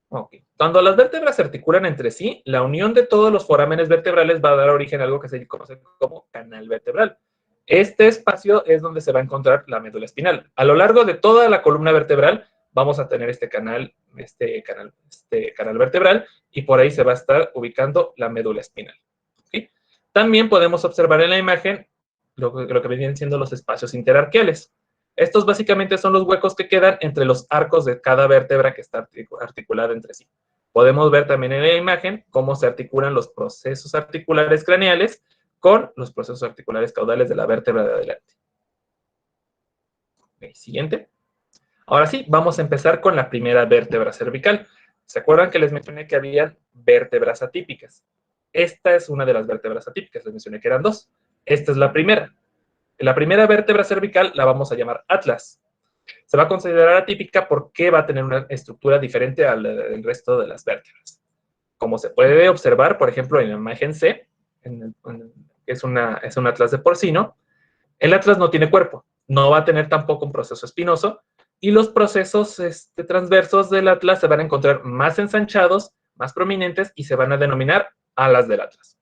Ok. Cuando las vértebras se articulan entre sí, la unión de todos los forámenes vertebrales va a dar origen a algo que se conoce como canal vertebral. Este espacio es donde se va a encontrar la médula espinal. A lo largo de toda la columna vertebral vamos a tener este canal vertebral y por ahí se va a estar ubicando la médula espinal. ¿Okay? También podemos observar en la imagen lo que vienen siendo los espacios interarqueales. Estos básicamente son los huecos que quedan entre los arcos de cada vértebra que está articulada entre sí. Podemos ver también en la imagen cómo se articulan los procesos articulares craneales con los procesos articulares caudales de la vértebra de adelante. Okay, siguiente. Ahora sí, vamos a empezar con la primera vértebra cervical. ¿Se acuerdan que les mencioné que había vértebras atípicas? Esta es una de las vértebras atípicas, les mencioné que eran 2. Esta es la primera. La primera vértebra cervical la vamos a llamar atlas. Se va a considerar atípica porque va a tener una estructura diferente al resto de las vértebras. Como se puede observar, por ejemplo, en la imagen C, es un atlas de porcino, el atlas no tiene cuerpo, no va a tener tampoco un proceso espinoso, y los procesos transversos del atlas se van a encontrar más ensanchados, más prominentes, y se van a denominar alas del atlas.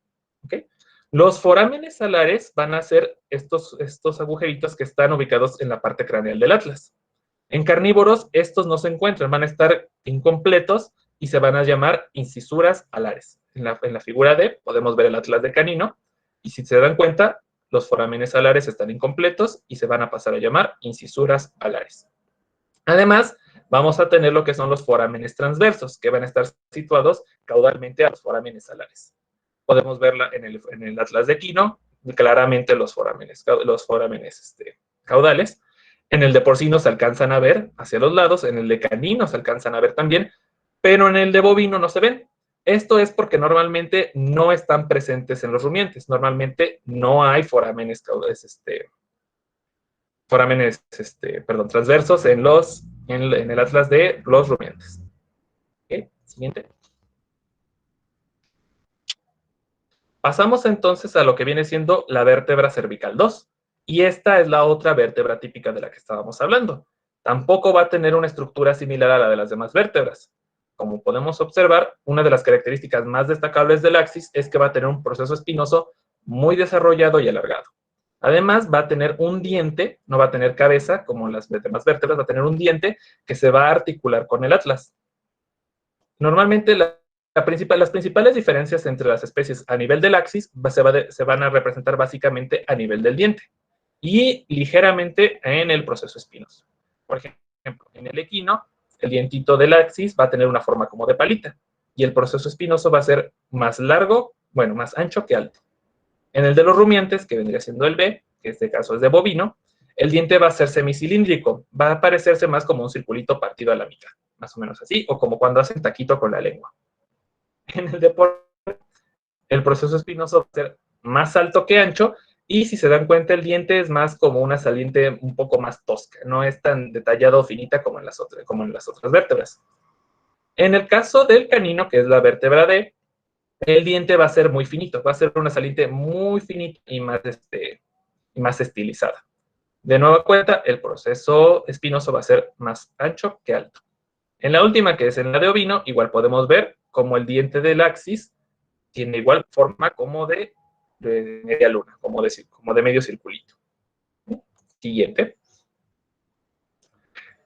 ¿Okay? Los forámenes alares van a ser estos agujeritos que están ubicados en la parte craneal del atlas. En carnívoros, estos no se encuentran, van a estar incompletos y se van a llamar incisuras alares. En la figura D podemos ver el atlas de canino, y si se dan cuenta, los forámenes alares están incompletos y se van a pasar a llamar incisuras alares. Además, vamos a tener lo que son los forámenes transversos, que van a estar situados caudalmente a los forámenes alares. Podemos verla en el atlas de Quino, claramente los forámenes caudales. En el de porcino se alcanzan a ver hacia los lados, en el de canino se alcanzan a ver también, pero en el de bovino no se ven. Esto es porque normalmente no están presentes en los rumiantes. Normalmente no hay forámenes caudales, transversos en el atlas de los rumiantes. ¿Okay? Siguiente. Pasamos entonces a lo que viene siendo la vértebra cervical 2. Y esta es la otra vértebra típica de la que estábamos hablando. Tampoco va a tener una estructura similar a la de las demás vértebras. Como podemos observar, una de las características más destacables del axis es que va a tener un proceso espinoso muy desarrollado y alargado. Además, va a tener un diente, no va a tener cabeza como las demás vértebras, va a tener un diente que se va a articular con el atlas. Normalmente las principales diferencias entre las especies a nivel del axis se van a representar básicamente a nivel del diente y ligeramente en el proceso espinoso. Por ejemplo, en el equino, el dientito del axis va a tener una forma como de palita y el proceso espinoso va a ser más largo, bueno, más ancho que alto. En el de los rumiantes, que vendría siendo el B, que en este caso es de bovino, el diente va a ser semicilíndrico, va a parecerse más como un circulito partido a la mitad, más o menos así, o como cuando hacen taquito con la lengua. En el de porcino, el proceso espinoso va a ser más alto que ancho, y si se dan cuenta, el diente es más como una saliente un poco más tosca, no es tan detallado o finita como en las otras vértebras. En el caso del canino, que es la vértebra D, el diente va a ser muy finito, va a ser una saliente muy finita y más estilizada. De nueva cuenta, el proceso espinoso va a ser más ancho que alto. En la última, que es en la de ovino, igual podemos ver cómo el diente del axis tiene igual forma como de media luna, como de medio circulito. Siguiente.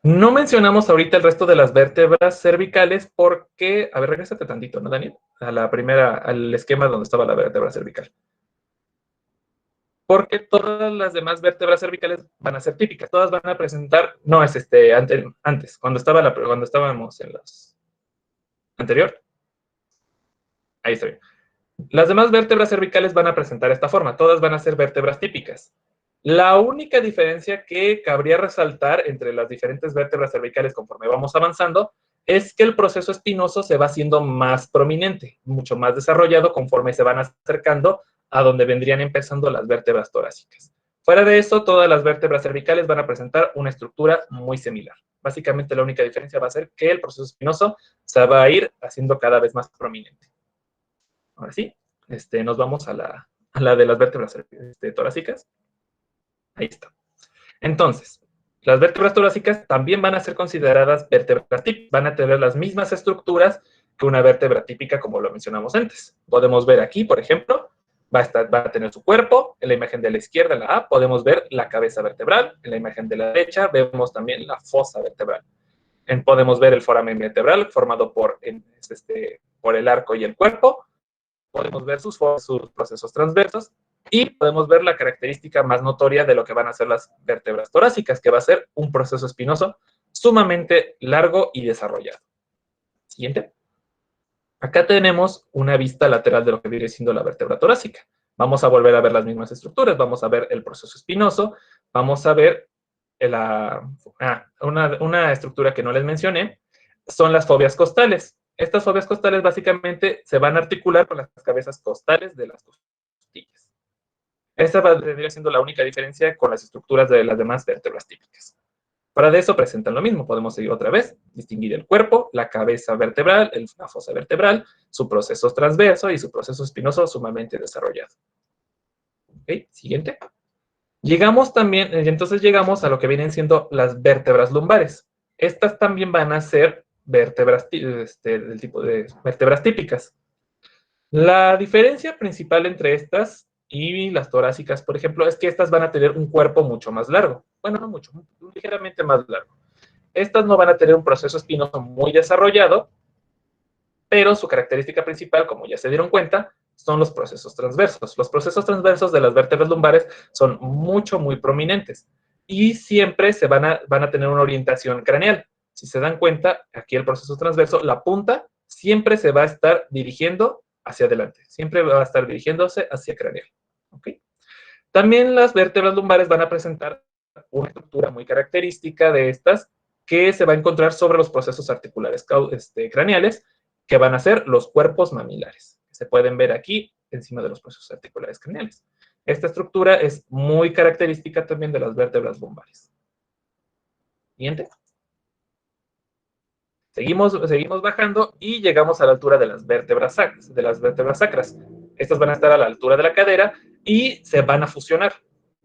No mencionamos ahorita el resto de las vértebras cervicales porque, a ver, regrésate tantito, ¿no, Daniel? Al esquema donde estaba la vértebra cervical. Porque todas las demás vértebras cervicales van a ser típicas, todas van a presentar, no es antes, cuando estábamos en las anterior, ahí está bien. Las demás vértebras cervicales van a presentar esta forma, todas van a ser vértebras típicas. La única diferencia que cabría resaltar entre las diferentes vértebras cervicales conforme vamos avanzando es que el proceso espinoso se va haciendo más prominente, mucho más desarrollado conforme se van acercando a donde vendrían empezando las vértebras torácicas. Fuera de eso, todas las vértebras cervicales van a presentar una estructura muy similar. Básicamente la única diferencia va a ser que el proceso espinoso se va a ir haciendo cada vez más prominente. Ahora sí, nos vamos a la de las vértebras torácicas. Ahí está. Entonces, las vértebras torácicas también van a ser consideradas vértebras típicas, van a tener las mismas estructuras que una vértebra típica, como lo mencionamos antes. Podemos ver aquí, por ejemplo, va a tener su cuerpo, en la imagen de la izquierda, en la A, podemos ver la cabeza vertebral, en la imagen de la derecha vemos también la fosa vertebral. Podemos ver el foramen vertebral formado por el arco y el cuerpo, podemos ver sus procesos transversos, y podemos ver la característica más notoria de lo que van a ser las vértebras torácicas, que va a ser un proceso espinoso sumamente largo y desarrollado. Siguiente. Acá tenemos una vista lateral de lo que viene siendo la vértebra torácica. Vamos a volver a ver las mismas estructuras, vamos a ver el proceso espinoso, vamos a ver una estructura que no les mencioné, son las fobias costales. Estas fobias costales básicamente se van a articular con las cabezas costales de las costillas. Esta vendría siendo la única diferencia con las estructuras de las demás vértebras típicas. Para eso presentan lo mismo. Podemos seguir otra vez, distinguir el cuerpo, la cabeza vertebral, la fosa vertebral, su proceso transverso y su proceso espinoso sumamente desarrollado. ¿Ok? Siguiente. Entonces llegamos a lo que vienen siendo las vértebras lumbares. Estas también van a ser vértebras del tipo de vértebras típicas. La diferencia principal entre estas y las torácicas, por ejemplo, es que estas van a tener un cuerpo mucho más largo. Bueno, no mucho, ligeramente más largo. Estas no van a tener un proceso espinoso muy desarrollado pero su característica principal, como ya se dieron cuenta, son los procesos transversos. Los procesos transversos de las vértebras lumbares son muy prominentes y siempre van a tener una orientación craneal. Si se dan cuenta, aquí el proceso transverso, la punta siempre se va a estar dirigiendo hacia adelante, siempre va a estar dirigiéndose hacia craneal. ¿Okay? También las vértebras lumbares van a presentar una estructura muy característica de estas que se va a encontrar sobre los procesos articulares craneales, que van a ser los cuerpos mamilares. Se pueden ver aquí encima de los procesos articulares craneales. Esta estructura es muy característica también de las vértebras lumbares. Siguiente. Seguimos bajando y llegamos a la altura de las vértebras sacras. Estas van a estar a la altura de la cadera y se van a fusionar.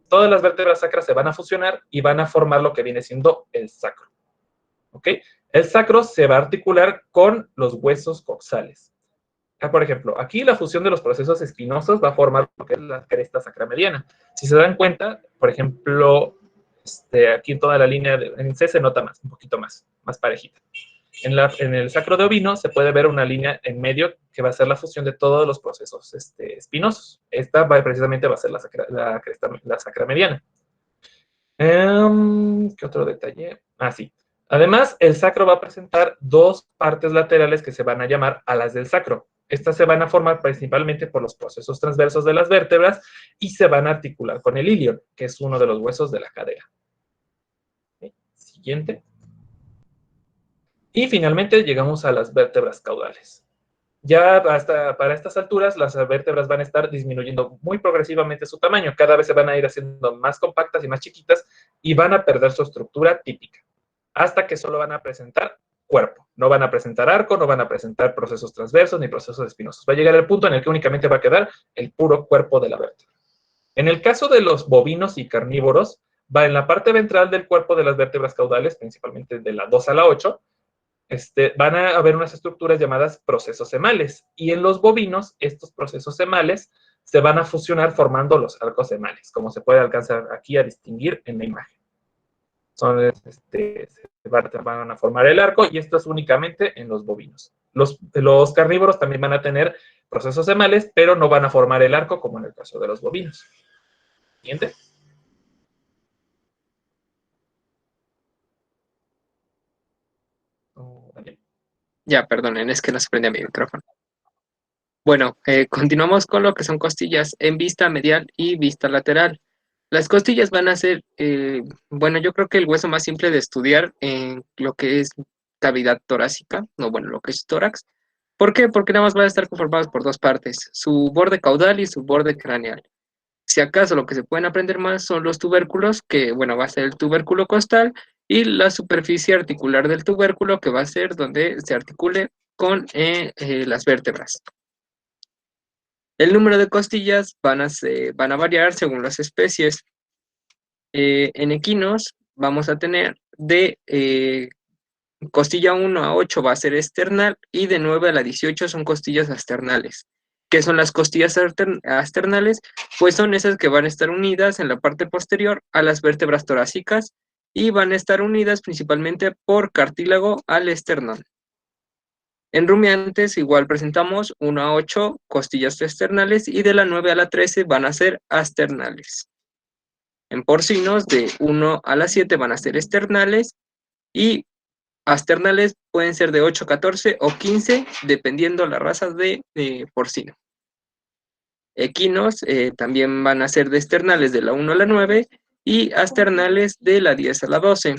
Todas las vértebras sacras se van a fusionar y van a formar lo que viene siendo el sacro. ¿Ok? El sacro se va a articular con los huesos coxales. Por ejemplo, aquí la fusión de los procesos espinosos va a formar lo que es la cresta sacramediana. Si se dan cuenta, por ejemplo, aquí en toda la línea, en C se nota más, un poquito más parejita. En el sacro de ovino se puede ver una línea en medio que va a ser la fusión de todos los procesos espinosos. Esta precisamente va a ser la sacramediana. ¿Qué otro detalle? Sí. Además, el sacro va a presentar dos partes laterales que se van a llamar alas del sacro. Estas se van a formar principalmente por los procesos transversos de las vértebras y se van a articular con el ilion, que es uno de los huesos de la cadera. Siguiente. Y finalmente llegamos a las vértebras caudales. Ya para estas alturas, las vértebras van a estar disminuyendo muy progresivamente su tamaño. Cada vez se van a ir haciendo más compactas y más chiquitas y van a perder su estructura típica, hasta que solo van a presentar cuerpo. No van a presentar arco, no van a presentar procesos transversos ni procesos espinosos. Va a llegar el punto en el que únicamente va a quedar el puro cuerpo de la vértebra. En el caso de los bovinos y carnívoros, va en la parte ventral del cuerpo de las vértebras caudales, principalmente de la 2 a la 8, van a haber unas estructuras llamadas procesos emales. Y en los bovinos, estos procesos emales se van a fusionar formando los arcos emales, como se puede alcanzar aquí a distinguir en la imagen. Van a formar el arco y esto es únicamente en los bovinos. Los carnívoros también van a tener procesos emales, pero no van a formar el arco como en el caso de los bovinos. Siguiente. Ya, perdonen, es que no se prende mi micrófono. Bueno, continuamos con lo que son costillas en vista medial y vista lateral. Las costillas van a ser, bueno, yo creo que el hueso más simple de estudiar en lo que es cavidad torácica, no, bueno, lo que es tórax. ¿Por qué? Porque nada más van a estar conformados por dos partes, su borde caudal y su borde craneal. Si acaso lo que se pueden aprender más son los tubérculos, que bueno, va a ser el tubérculo costal y la superficie articular del tubérculo, que va a ser donde se articule con las vértebras. El número de costillas van a variar según las especies. En equinos vamos a tener de costilla 1 a 8 va a ser external y de 9 a la 18 son costillas asternales. ¿Qué son las costillas asternales? Pues son esas que van a estar unidas en la parte posterior a las vértebras torácicas y van a estar unidas principalmente por cartílago al esternón. En rumiantes igual presentamos 1 a 8 costillas externales y de la 9 a la 13 van a ser asternales. En porcinos de 1 a la 7 van a ser externales y asternales pueden ser de 8, 14 o 15 dependiendo la raza de porcino. Equinos también van a ser de externales de la 1 a la 9 y asternales de la 10 a la 12.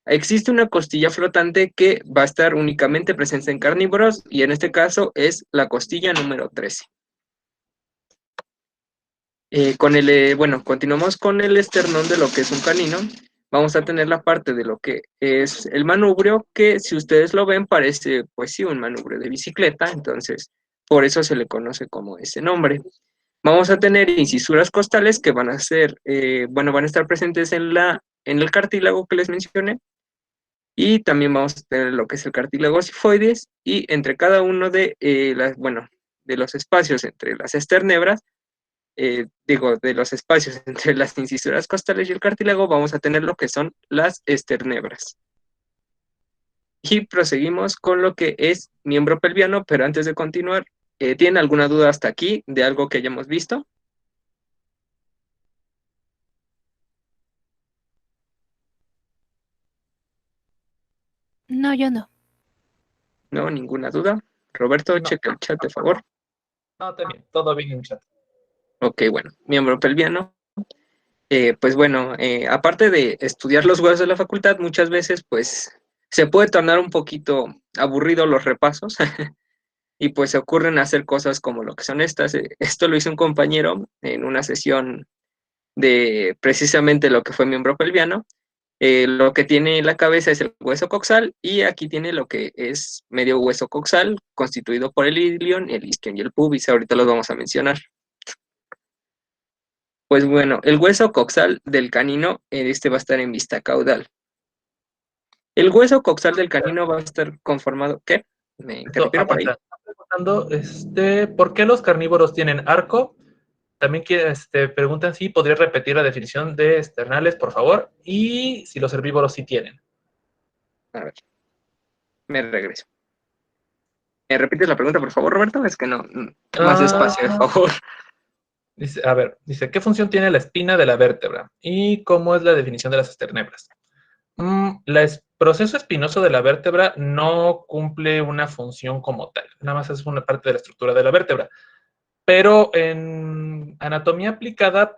Existe una costilla flotante que va a estar únicamente presente en carnívoros y en este caso es la costilla número 13. Bueno, continuamos con el esternón de lo que es un canino. Vamos a tener la parte de lo que es el manubrio, que si ustedes lo ven parece, pues sí, un manubrio de bicicleta, entonces por eso se le conoce como ese nombre. Vamos a tener incisuras costales que van a ser, bueno, van a estar presentes en el cartílago que les mencioné, y también vamos a tener lo que es el cartílago sifoides, y entre cada uno de, de los espacios entre las esternebras, de los espacios entre las incisuras costales y el cartílago, vamos a tener lo que son las esternebras. Y proseguimos con lo que es miembro pelviano, pero antes de continuar, ¿tienen alguna duda hasta aquí de algo que hayamos visto? No, yo no. No, ninguna duda. Roberto, No, checa el chat, de favor. no, también, todo bien en chat. Ok, bueno, miembro pelviano. Pues bueno, aparte de estudiar los huesos de la facultad, muchas veces pues se puede tornar un poquito aburrido los repasos y pues se ocurren hacer cosas como lo que son estas. Esto lo hizo un compañero en una sesión de precisamente lo que fue miembro pelviano. Lo que tiene en la cabeza es el hueso coxal y aquí tiene lo que es medio hueso coxal constituido por el ilion, el isquion y el pubis. Ahorita los vamos a mencionar. Pues bueno, el hueso coxal del canino, este va a estar en vista caudal. El hueso coxal del canino va a estar conformado, ¿qué? ¿Me interrumpieron por ahí? Están preguntando, ¿por qué los carnívoros tienen arco? También preguntan si podrías repetir la definición de esternales, por favor, y si los herbívoros sí tienen. A ver, me regreso. ¿Me repites la pregunta, por favor, Roberto? Es que no, más despacio, por favor. Dice, ¿qué función tiene la espina de la vértebra? ¿Y cómo es la definición de las esternebras? El proceso espinoso de la vértebra no cumple una función como tal, nada más es una parte de la estructura de la vértebra. Pero en anatomía aplicada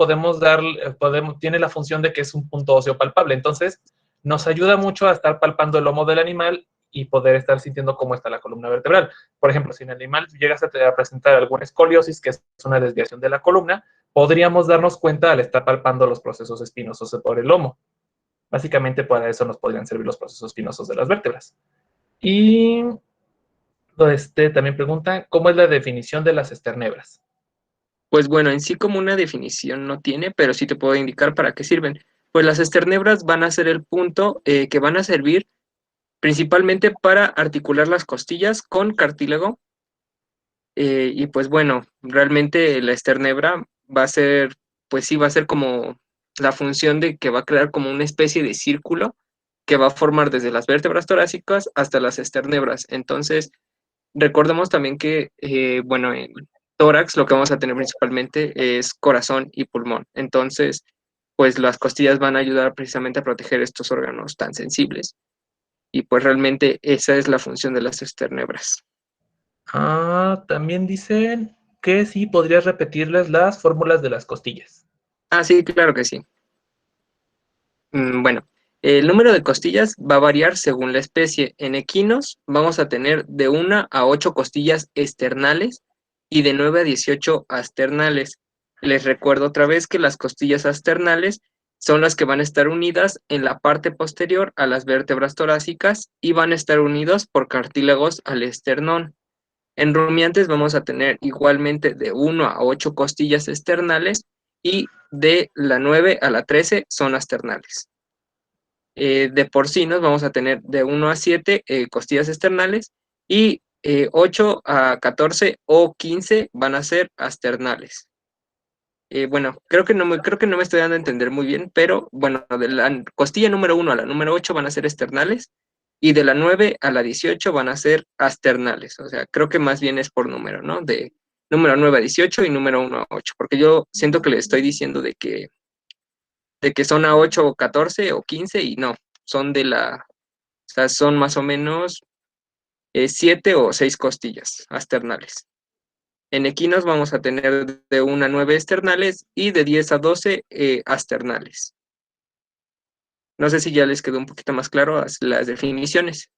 tiene la función de que es un punto óseo palpable. Entonces, nos ayuda mucho a estar palpando el lomo del animal y poder estar sintiendo cómo está la columna vertebral. Por ejemplo, si en el animal llegas a presentar alguna escoliosis, que es una desviación de la columna, podríamos darnos cuenta al estar palpando los procesos espinosos por el lomo. Básicamente, para eso nos podrían servir los procesos espinosos de las vértebras. Y también pregunta, ¿cómo es la definición de las esternebras? Pues bueno, en sí como una definición no tiene, pero sí te puedo indicar para qué sirven. Pues las esternebras van a ser el punto que van a servir principalmente para articular las costillas con cartílago. Y pues bueno, realmente la esternebra va a ser, pues sí, va a ser como la función de que va a crear como una especie de círculo que va a formar desde las vértebras torácicas hasta las esternebras. Entonces, recordemos también que, bueno, en tórax lo que vamos a tener principalmente es corazón y pulmón. Entonces, pues las costillas van a ayudar precisamente a proteger estos órganos tan sensibles. Y pues realmente esa es la función de las esternebras. También dicen que sí podrías repetirles las fórmulas de las costillas. Ah, sí, claro que sí. Bueno, el número de costillas va a variar según la especie. En equinos vamos a tener de 1 a 8 costillas externales y de 9 a 18 asternales. Les recuerdo otra vez que las costillas asternales son las que van a estar unidas en la parte posterior a las vértebras torácicas y van a estar unidos por cartílagos al esternón. En rumiantes vamos a tener igualmente de 1 a 8 costillas externales y de la 9 a la 13 son asternales. De porcinos vamos a tener de 1 a 7 costillas externales y 8 a 14 o 15 van a ser asternales. Bueno, creo que no me estoy dando a entender muy bien, pero bueno, de la costilla número 1 a la número 8 van a ser externales y de la 9 a la 18 van a ser asternales. O sea, creo que más bien es por número, ¿no? De número 9 a 18 y número 1 a 8, porque yo siento que le estoy diciendo de que son a 8 o 14 o 15 y no, son o sea, son más o menos 7 o 6 costillas asternales. En equinos vamos a tener de 1 a 9 externales y de 10 a 12 asternales. No sé si ya les quedó un poquito más claro las definiciones.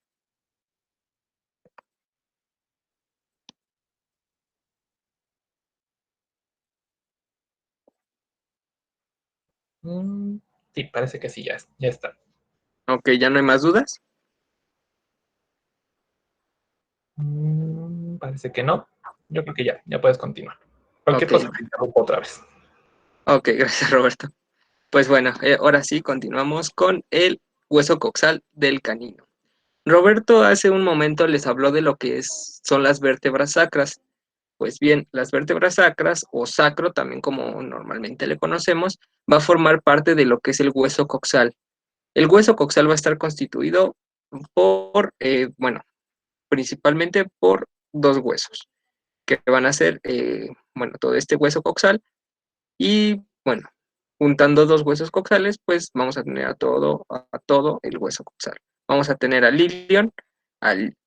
Sí, parece que sí, ya está. Ok, ¿ya no hay más dudas? Parece que no. Yo creo que ya puedes continuar. Cualquier Ok, cosa te interrumpo otra vez. ok, gracias Roberto. Pues bueno, ahora sí continuamos con el hueso coxal del canino. Roberto hace un momento les habló de lo que son las vértebras sacras. Pues bien, las vértebras sacras o sacro, también como normalmente le conocemos, va a formar parte de lo que es el hueso coxal. El hueso coxal va a estar constituido bueno, principalmente por dos huesos, que van a ser, bueno, todo este hueso coxal, y bueno, juntando dos huesos coxales, pues vamos a tener a todo el hueso coxal. Vamos a tener al ilion,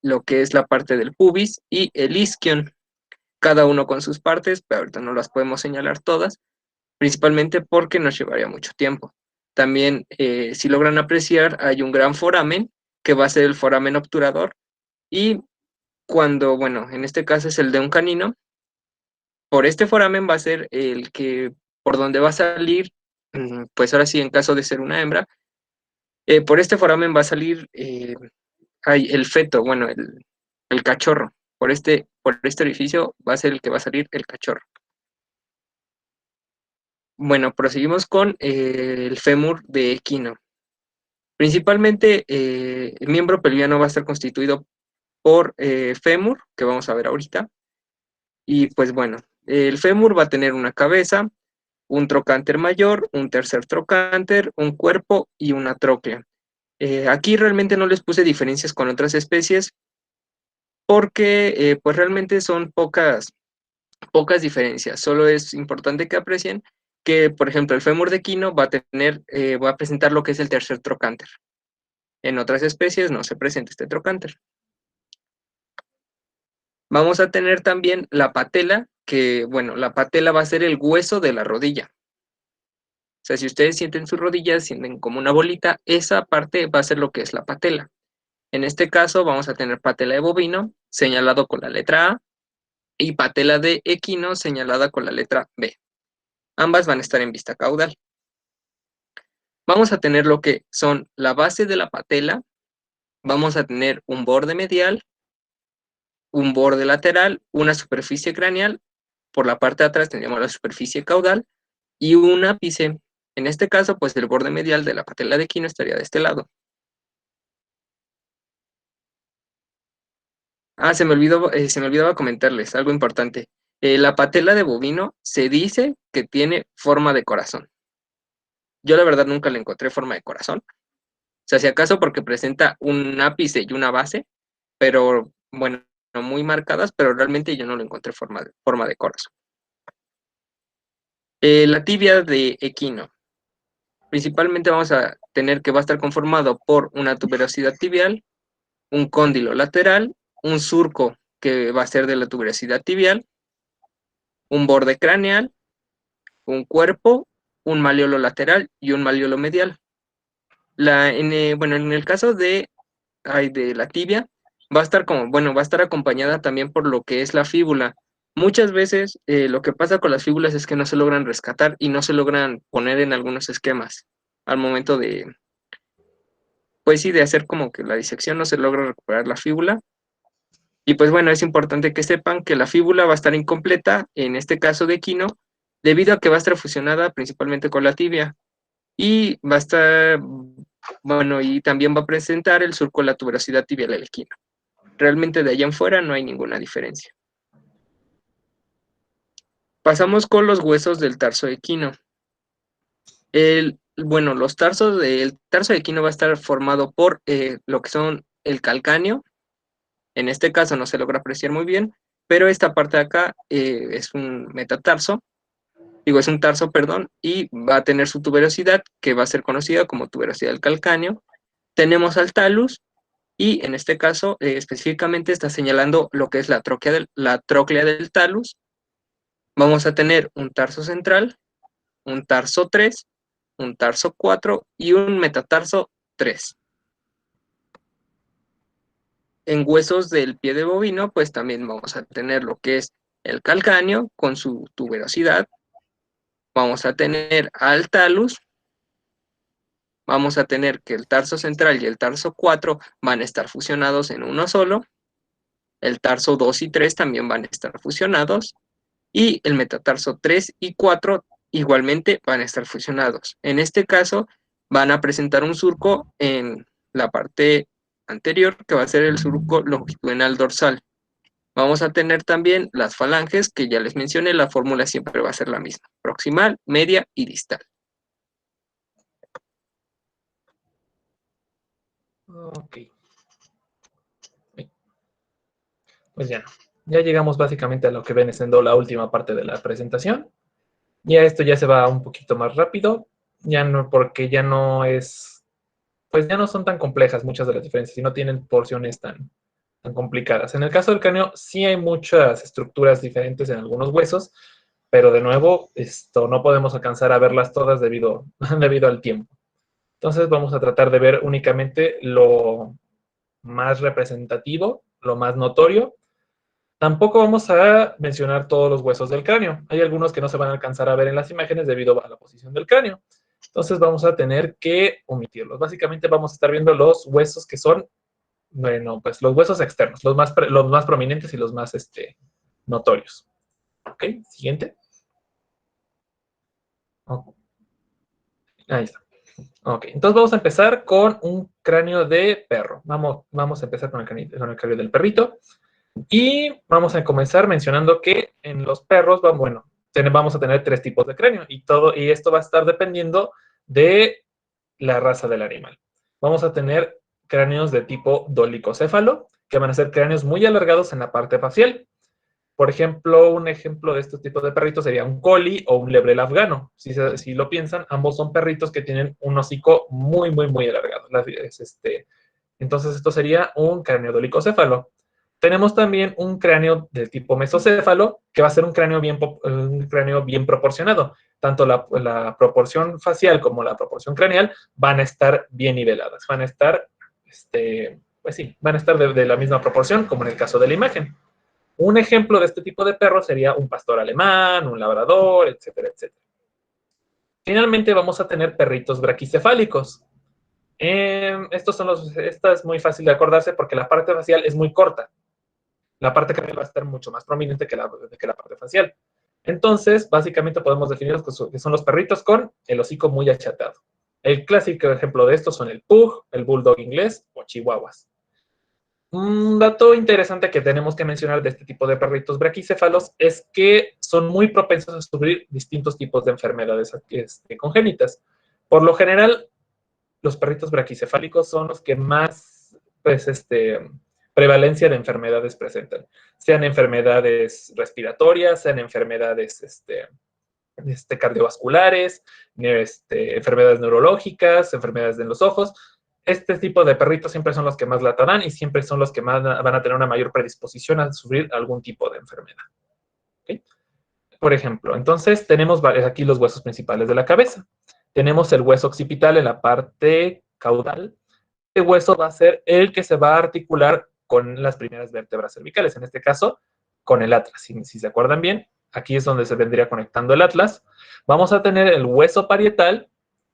lo que es la parte del pubis, y el isquion, cada uno con sus partes, pero ahorita no las podemos señalar todas, principalmente porque nos llevaría mucho tiempo. También, si logran apreciar, hay un gran foramen, que va a ser el foramen obturador, y cuando, bueno, en este caso es el de un canino, por este foramen va a ser el que, por donde va a salir, pues ahora sí, en caso de ser una hembra, por este foramen va a salir el feto, bueno, el cachorro. Por este orificio va a ser el que va a salir el cachorro. Bueno, proseguimos con el fémur de equino. Principalmente, el miembro pelviano va a estar constituido por fémur, que vamos a ver ahorita. Y pues bueno, el fémur va a tener una cabeza, un trocánter mayor, un tercer trocánter, un cuerpo y una tróclea. Aquí realmente no les puse diferencias con otras especies porque pues realmente son pocas diferencias. Solo es importante que aprecien que, por ejemplo, el fémur de equino va a presentar lo que es el tercer trocánter. En otras especies no se presenta este trocánter. Vamos a tener también la patela, que, bueno, la patela va a ser el hueso de la rodilla. O sea, si ustedes sienten sus rodillas, sienten como una bolita, esa parte va a ser lo que es la patela. En este caso vamos a tener patela de bovino, señalado con la letra A, y patela de equino, señalada con la letra B. Ambas van a estar en vista caudal. Vamos a tener lo que son la base de la patela, vamos a tener un borde medial, un borde lateral, una superficie craneal, por la parte de atrás tendríamos la superficie caudal, y un ápice. En este caso, pues el borde medial de la patela de equino estaría de este lado. Se me olvidaba comentarles algo importante. La patela de bovino se dice que tiene forma de corazón. Yo la verdad nunca le encontré forma de corazón. O sea, si acaso porque presenta un ápice y una base, pero bueno, no muy marcadas, pero realmente yo no le encontré forma de corazón. La tibia de equino. Principalmente vamos a tener que va a estar conformado por una tuberosidad tibial, un cóndilo lateral, un surco que va a ser de la tuberosidad tibial, un borde craneal, un cuerpo, un maleolo lateral y un maleolo medial. Bueno, en el caso de la tibia, va a estar acompañada también por lo que es la fíbula. Muchas veces lo que pasa con las fíbulas es que no se logran rescatar y no se logran poner en algunos esquemas. Al momento pues sí, de hacer como que la disección no se logra recuperar la fíbula. Y pues bueno, es importante que sepan que la fíbula va a estar incompleta, en este caso de equino, debido a que va a estar fusionada principalmente con la tibia. Y va a estar, bueno, y también va a presentar el surco de la tuberosidad tibial del equino. Realmente de allá en fuera no hay ninguna diferencia. Pasamos con los huesos del tarso equino. Bueno, los tarsos del tarso equino va a estar formado por lo que son el calcáneo. En este caso no se logra apreciar muy bien, pero esta parte de acá es un metatarso, es un tarso, perdón, y va a tener su tuberosidad, que va a ser conocida como tuberosidad del calcáneo. Tenemos al talus, y en este caso específicamente está señalando lo que es la tróclea del talus. Vamos a tener un tarso central, un tarso 3, un tarso 4 y un metatarso 3. En huesos del pie de bovino, pues también vamos a tener lo que es el calcáneo con su tuberosidad. Vamos a tener al talus. Vamos a tener que el tarso central y el tarso 4 van a estar fusionados en uno solo. El tarso 2 y 3 también van a estar fusionados. Y el metatarso 3 y 4 igualmente van a estar fusionados. En este caso, van a presentar un surco en la parte anterior, que va a ser el surco longitudinal dorsal. Vamos a tener también las falanges, que ya les mencioné, la fórmula siempre va a ser la misma: proximal, media y distal. Ok. pues ya llegamos básicamente a lo que viene siendo la última parte de la presentación. Ya esto ya se va un poquito más rápido, ya no, porque ya no es, pues ya no son tan complejas muchas de las diferencias y no tienen porciones tan complicadas. En el caso del cráneo sí hay muchas estructuras diferentes en algunos huesos, pero de nuevo esto no podemos alcanzar a verlas todas debido al tiempo. Entonces vamos a tratar de ver únicamente lo más representativo, lo más notorio. Tampoco vamos a mencionar todos los huesos del cráneo. Hay algunos que no se van a alcanzar a ver en las imágenes debido a la posición del cráneo. Entonces vamos a tener que omitirlos. Básicamente vamos a estar viendo los huesos que son, bueno, pues los huesos externos, los más prominentes y los más notorios. Ok, siguiente. Oh, ahí está. Ok, entonces vamos a empezar con un cráneo de perro. Vamos a empezar con el cráneo del perrito. Y vamos a comenzar mencionando que en los perros, vamos a tener 3 tipos de cráneo y esto va a estar dependiendo de la raza del animal. Vamos a tener cráneos de tipo dolicocéfalo, que van a ser cráneos muy alargados en la parte facial. Por ejemplo, un ejemplo de este tipo de perritos sería un collie o un lebrel afgano. Si lo piensan, ambos son perritos que tienen un hocico muy, muy, muy alargado. Entonces, esto sería un cráneo dolicocéfalo. Tenemos también un cráneo de tipo mesocéfalo, que va a ser un cráneo bien proporcionado. Tanto la proporción facial como la proporción craneal van a estar bien niveladas. Van a estar, pues sí, van a estar de la misma proporción como en el caso de la imagen. Un ejemplo de este tipo de perro sería un pastor alemán, un labrador, etcétera, etcétera. Finalmente vamos a tener perritos braquicefálicos. Esta es muy fácil de acordarse porque la parte facial es muy corta. La parte craneal va a estar mucho más prominente que la parte facial. Entonces, básicamente podemos definir que son los perritos con el hocico muy achatado. El clásico ejemplo de estos son el pug, el bulldog inglés o chihuahuas. Un dato interesante que tenemos que mencionar de este tipo de perritos braquicéfalos es que son muy propensos a sufrir distintos tipos de enfermedades congénitas. Por lo general, los perritos braquicefálicos son los que más prevalencia de enfermedades presentan. Sean enfermedades respiratorias, sean enfermedades cardiovasculares, enfermedades neurológicas, enfermedades de los ojos. Este tipo de perritos siempre son los que más lata dan y siempre son los que más van a tener una mayor predisposición a sufrir algún tipo de enfermedad. ¿Okay? Por ejemplo, entonces tenemos aquí los huesos principales de la cabeza. Tenemos el hueso occipital en la parte caudal. Este hueso va a ser el que se va a articular con las primeras vértebras cervicales, en este caso con el atlas. Si se acuerdan bien, aquí es donde se vendría conectando el atlas. Vamos a tener el hueso parietal,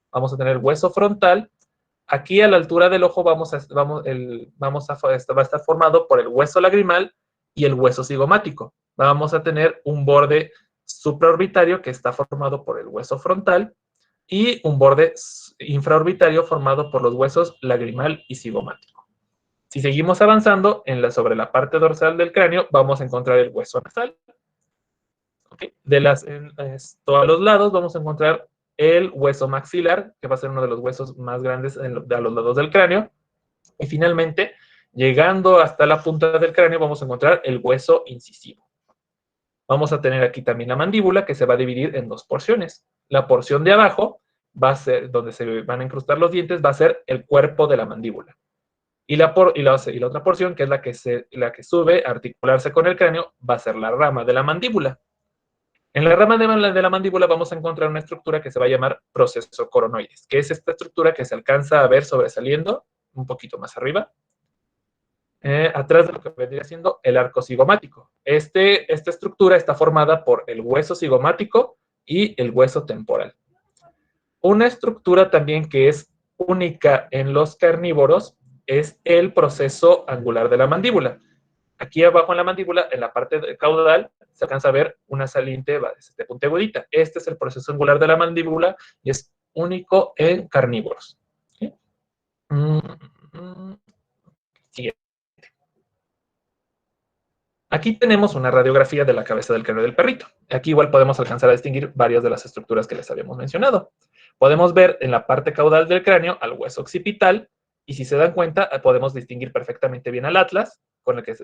vamos a tener el hueso frontal. Aquí a la altura del ojo va a estar formado por el hueso lagrimal y el hueso cigomático. Vamos a tener un borde supraorbitario que está formado por el hueso frontal y un borde infraorbitario formado por los huesos lagrimal y cigomático. Si seguimos avanzando sobre la parte dorsal del cráneo, vamos a encontrar el hueso nasal. ¿Okay? A los lados vamos a encontrar el hueso maxilar, que va a ser uno de los huesos más grandes a los lados del cráneo. Y finalmente, llegando hasta la punta del cráneo, vamos a encontrar el hueso incisivo. Vamos a tener aquí también la mandíbula, que se va a dividir en 2 porciones. La porción de abajo va a ser, donde se van a incrustar los dientes, va a ser el cuerpo de la mandíbula. Y la otra porción, que es la que sube a articularse con el cráneo, va a ser la rama de la mandíbula. En la rama de la mandíbula vamos a encontrar una estructura que se va a llamar proceso coronoides, que es esta estructura que se alcanza a ver sobresaliendo un poquito más arriba, atrás de lo que vendría siendo el arco cigomático. Esta estructura está formada por el hueso cigomático y el hueso temporal. Una estructura también que es única en los carnívoros es el proceso angular de la mandíbula. Aquí abajo en la mandíbula, en la parte caudal, se alcanza a ver una saliente puntiagudita. Este es el proceso angular de la mandíbula y es único en carnívoros. ¿Sí? Siguiente. Aquí tenemos una radiografía de la cabeza del cráneo del perrito. Aquí igual podemos alcanzar a distinguir varias de las estructuras que les habíamos mencionado. Podemos ver en la parte caudal del cráneo al hueso occipital y si se dan cuenta podemos distinguir perfectamente bien al atlas con el que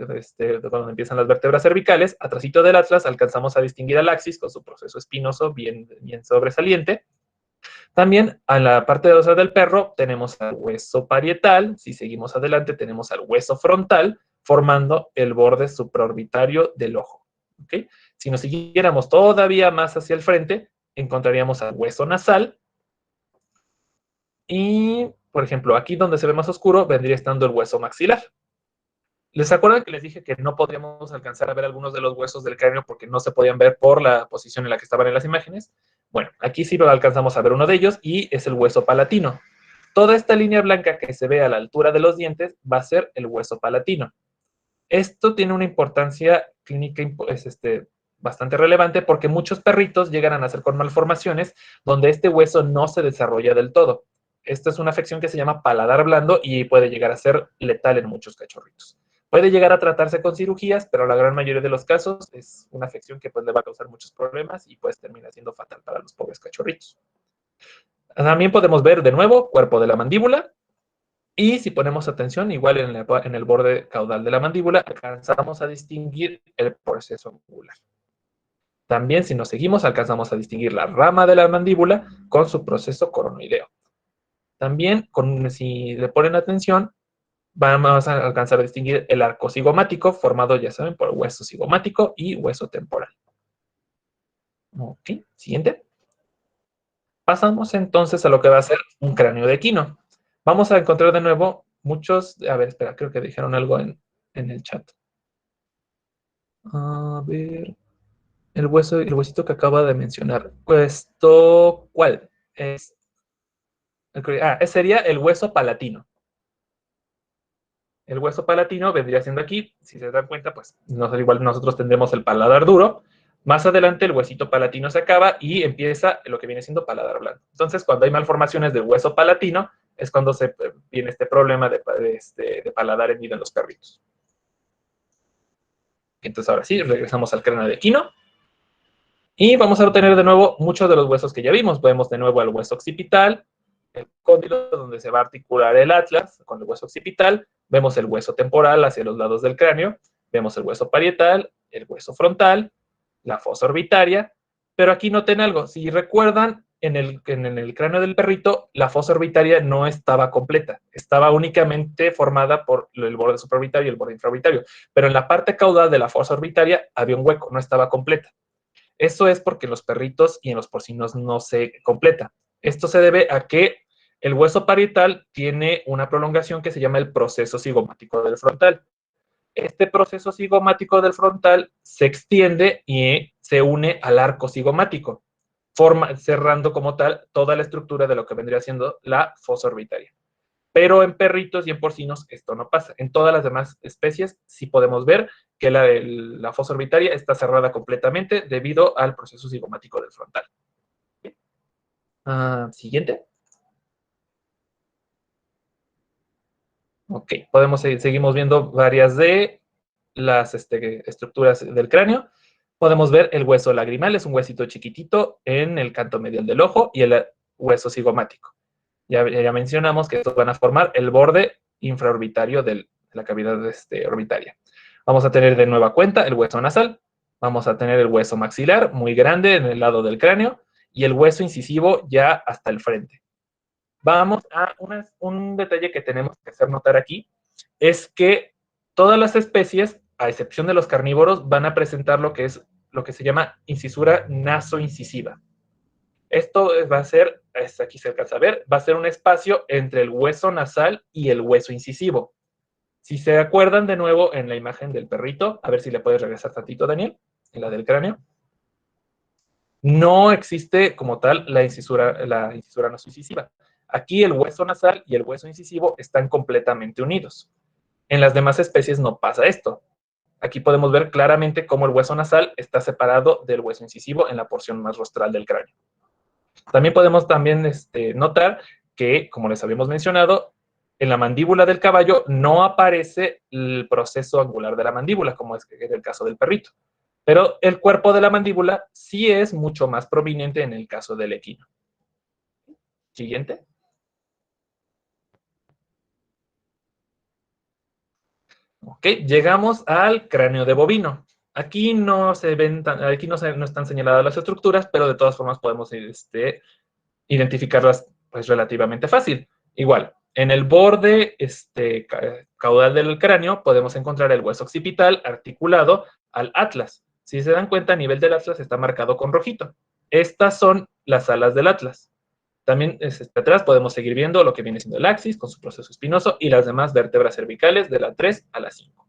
cuando empiezan las vértebras cervicales, atrásito del atlas alcanzamos a distinguir al axis con su proceso espinoso bien sobresaliente. También a la parte dorsal del perro tenemos al hueso parietal. Si seguimos adelante tenemos al hueso frontal formando el borde supraorbitario del ojo. ¿Okay? Si nos siguiéramos todavía más hacia el frente, encontraríamos al hueso nasal. Y, por ejemplo, aquí donde se ve más oscuro vendría estando el hueso maxilar. ¿Les acuerdan que les dije que no podríamos alcanzar a ver algunos de los huesos del cráneo porque no se podían ver por la posición en la que estaban en las imágenes? Bueno, aquí sí lo alcanzamos a ver uno de ellos y es el hueso palatino. Toda esta línea blanca que se ve a la altura de los dientes va a ser el hueso palatino. Esto tiene una importancia clínica bastante relevante porque muchos perritos llegan a nacer con malformaciones donde este hueso no se desarrolla del todo. Esta es una afección que se llama paladar blando y puede llegar a ser letal en muchos cachorritos. Puede llegar a tratarse con cirugías, pero la gran mayoría de los casos es una afección que pues, le va a causar muchos problemas y pues termina siendo fatal para los pobres cachorritos. También podemos ver de nuevo cuerpo de la mandíbula y si ponemos atención, igual en el borde caudal de la mandíbula, alcanzamos a distinguir el proceso angular. También si nos seguimos, alcanzamos a distinguir la rama de la mandíbula con su proceso coronoideo. También, si le ponen atención, vamos a alcanzar a distinguir el arco cigomático, formado, ya saben, por hueso cigomático y hueso temporal. Ok, siguiente. Pasamos entonces a lo que va a ser un cráneo de equino. Vamos a encontrar de nuevo muchos... A ver, espera, creo que dijeron algo en el chat. A ver... El huesito que acaba de mencionar. ¿Cuál? Sería el hueso palatino. El hueso palatino vendría siendo aquí, si se dan cuenta, pues igual nosotros tendremos el paladar duro. Más adelante el huesito palatino se acaba y empieza lo que viene siendo paladar blando. Entonces, cuando hay malformaciones del hueso palatino, es cuando viene este problema de paladar hendido en los perritos. Entonces, ahora sí, regresamos al cráneo de equino. Y vamos a obtener de nuevo muchos de los huesos que ya vimos. Vemos de nuevo el hueso occipital, el cóndilo donde se va a articular el atlas con el hueso occipital. Vemos el hueso temporal hacia los lados del cráneo. Vemos el hueso parietal, el hueso frontal, la fosa orbitaria. Pero aquí noten algo. Si recuerdan, en el cráneo del perrito, la fosa orbitaria no estaba completa. Estaba únicamente formada por el borde supraorbitario y el borde infraorbitario. Pero en la parte caudal de la fosa orbitaria había un hueco, no estaba completa. Eso es porque en los perritos y en los porcinos no se completa. Esto se debe a que el hueso parietal tiene una prolongación que se llama el proceso cigomático del frontal. Este proceso cigomático del frontal se extiende y se une al arco cigomático, cerrando como tal toda la estructura de lo que vendría siendo la fosa orbitaria. Pero en perritos y en porcinos esto no pasa. En todas las demás especies sí podemos ver que la fosa orbitaria está cerrada completamente debido al proceso cigomático del frontal. Siguiente. Ok, seguimos viendo varias de las estructuras del cráneo. Podemos ver el hueso lagrimal, es un huesito chiquitito en el canto medial del ojo y el hueso cigomático. Ya mencionamos que estos van a formar el borde infraorbitario de la cavidad orbitaria. Vamos a tener de nueva cuenta el hueso nasal, vamos a tener el hueso maxilar muy grande en el lado del cráneo y el hueso incisivo ya hasta el frente. Vamos a un detalle que tenemos que hacer notar aquí, es que todas las especies, a excepción de los carnívoros, van a presentar lo que se llama incisura nasoincisiva. Esto va a ser, aquí se alcanza a ver, va a ser un espacio entre el hueso nasal y el hueso incisivo. Si se acuerdan de nuevo en la imagen del perrito, a ver si le puedes regresar tantito, Daniel, en la del cráneo. No existe como tal la incisura nasoincisiva. Aquí el hueso nasal y el hueso incisivo están completamente unidos. En las demás especies no pasa esto. Aquí podemos ver claramente cómo el hueso nasal está separado del hueso incisivo en la porción más rostral del cráneo. También podemos notar que, como les habíamos mencionado, en la mandíbula del caballo no aparece el proceso angular de la mandíbula, como es el caso del perrito. Pero el cuerpo de la mandíbula sí es mucho más prominente en el caso del equino. Siguiente. Ok, llegamos al cráneo de bovino. Aquí no se ven, no están señaladas las estructuras, pero de todas formas podemos identificarlas pues relativamente fácil. Igual, en el borde caudal del cráneo podemos encontrar el hueso occipital articulado al atlas. Si se dan cuenta, a nivel del atlas está marcado con rojito. Estas son las alas del atlas. También atrás podemos seguir viendo lo que viene siendo el axis con su proceso espinoso y las demás vértebras cervicales de la 3 a la 5.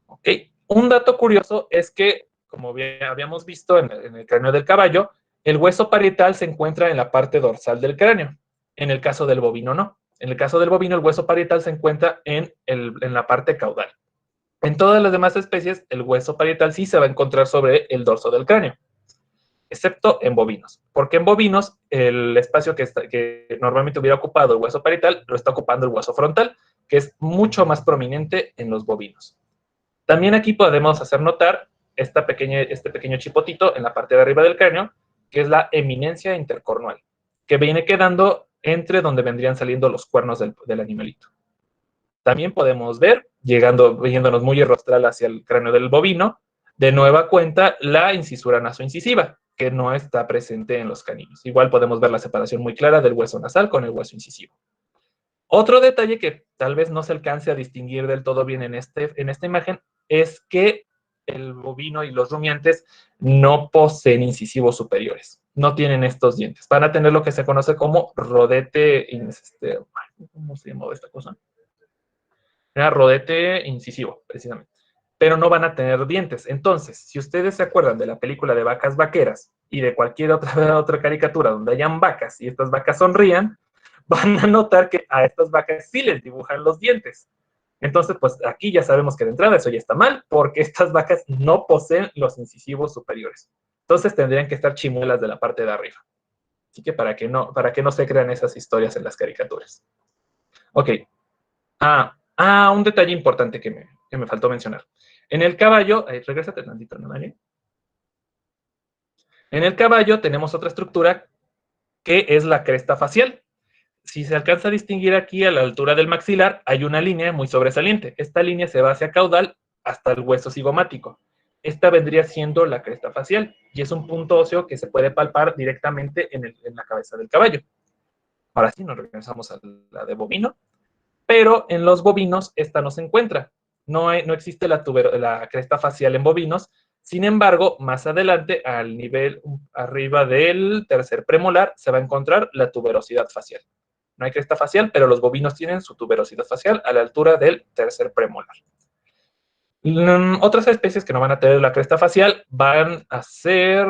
Ok, un dato curioso es que, como bien habíamos visto en el cráneo del caballo, el hueso parietal se encuentra en la parte dorsal del cráneo. En el caso del bovino, no. En el caso del bovino, el hueso parietal se encuentra en la parte caudal. En todas las demás especies, el hueso parietal sí se va a encontrar sobre el dorso del cráneo, excepto en bovinos. Porque en bovinos, el espacio que normalmente hubiera ocupado el hueso parietal lo está ocupando el hueso frontal, que es mucho más prominente en los bovinos. También aquí podemos hacer notar este pequeño chipotito en la parte de arriba del cráneo, que es la eminencia intercornual, que viene quedando entre donde vendrían saliendo los cuernos del animalito. También podemos ver, yéndonos muy rostral hacia el cráneo del bovino, de nueva cuenta la incisura nasoincisiva, que no está presente en los caninos. Igual podemos ver la separación muy clara del hueso nasal con el hueso incisivo. Otro detalle que tal vez no se alcance a distinguir del todo bien en esta imagen es que el bovino y los rumiantes no poseen incisivos superiores, no tienen estos dientes. Van a tener lo que se conoce como rodete, ¿cómo se llamaba esta cosa? Era rodete incisivo, precisamente. Pero no van a tener dientes. Entonces, si ustedes se acuerdan de la película de Vacas Vaqueras y de cualquier otra caricatura donde hayan vacas y estas vacas sonrían, van a notar que a estas vacas sí les dibujan los dientes. Entonces, pues aquí ya sabemos que de entrada eso ya está mal, porque estas vacas no poseen los incisivos superiores. Entonces tendrían que estar chimuelas de la parte de arriba. Así que para que no se crean esas historias en las caricaturas. Ok. Un detalle importante que me faltó mencionar. En el caballo, regrésate tantito, ¿no, Dani? En el caballo tenemos otra estructura que es la cresta facial. Si se alcanza a distinguir aquí a la altura del maxilar, hay una línea muy sobresaliente. Esta línea se va hacia caudal hasta el hueso cigomático. Esta vendría siendo la cresta facial y es un punto óseo que se puede palpar directamente en la cabeza del caballo. Ahora sí, nos regresamos a la de bovino, pero en los bovinos esta no se encuentra. No existe la cresta facial en bovinos. Sin embargo, más adelante, al nivel arriba del tercer premolar, se va a encontrar la tuberosidad facial. No hay cresta facial, pero los bovinos tienen su tuberosidad facial a la altura del tercer premolar. Otras especies que no van a tener la cresta facial van a ser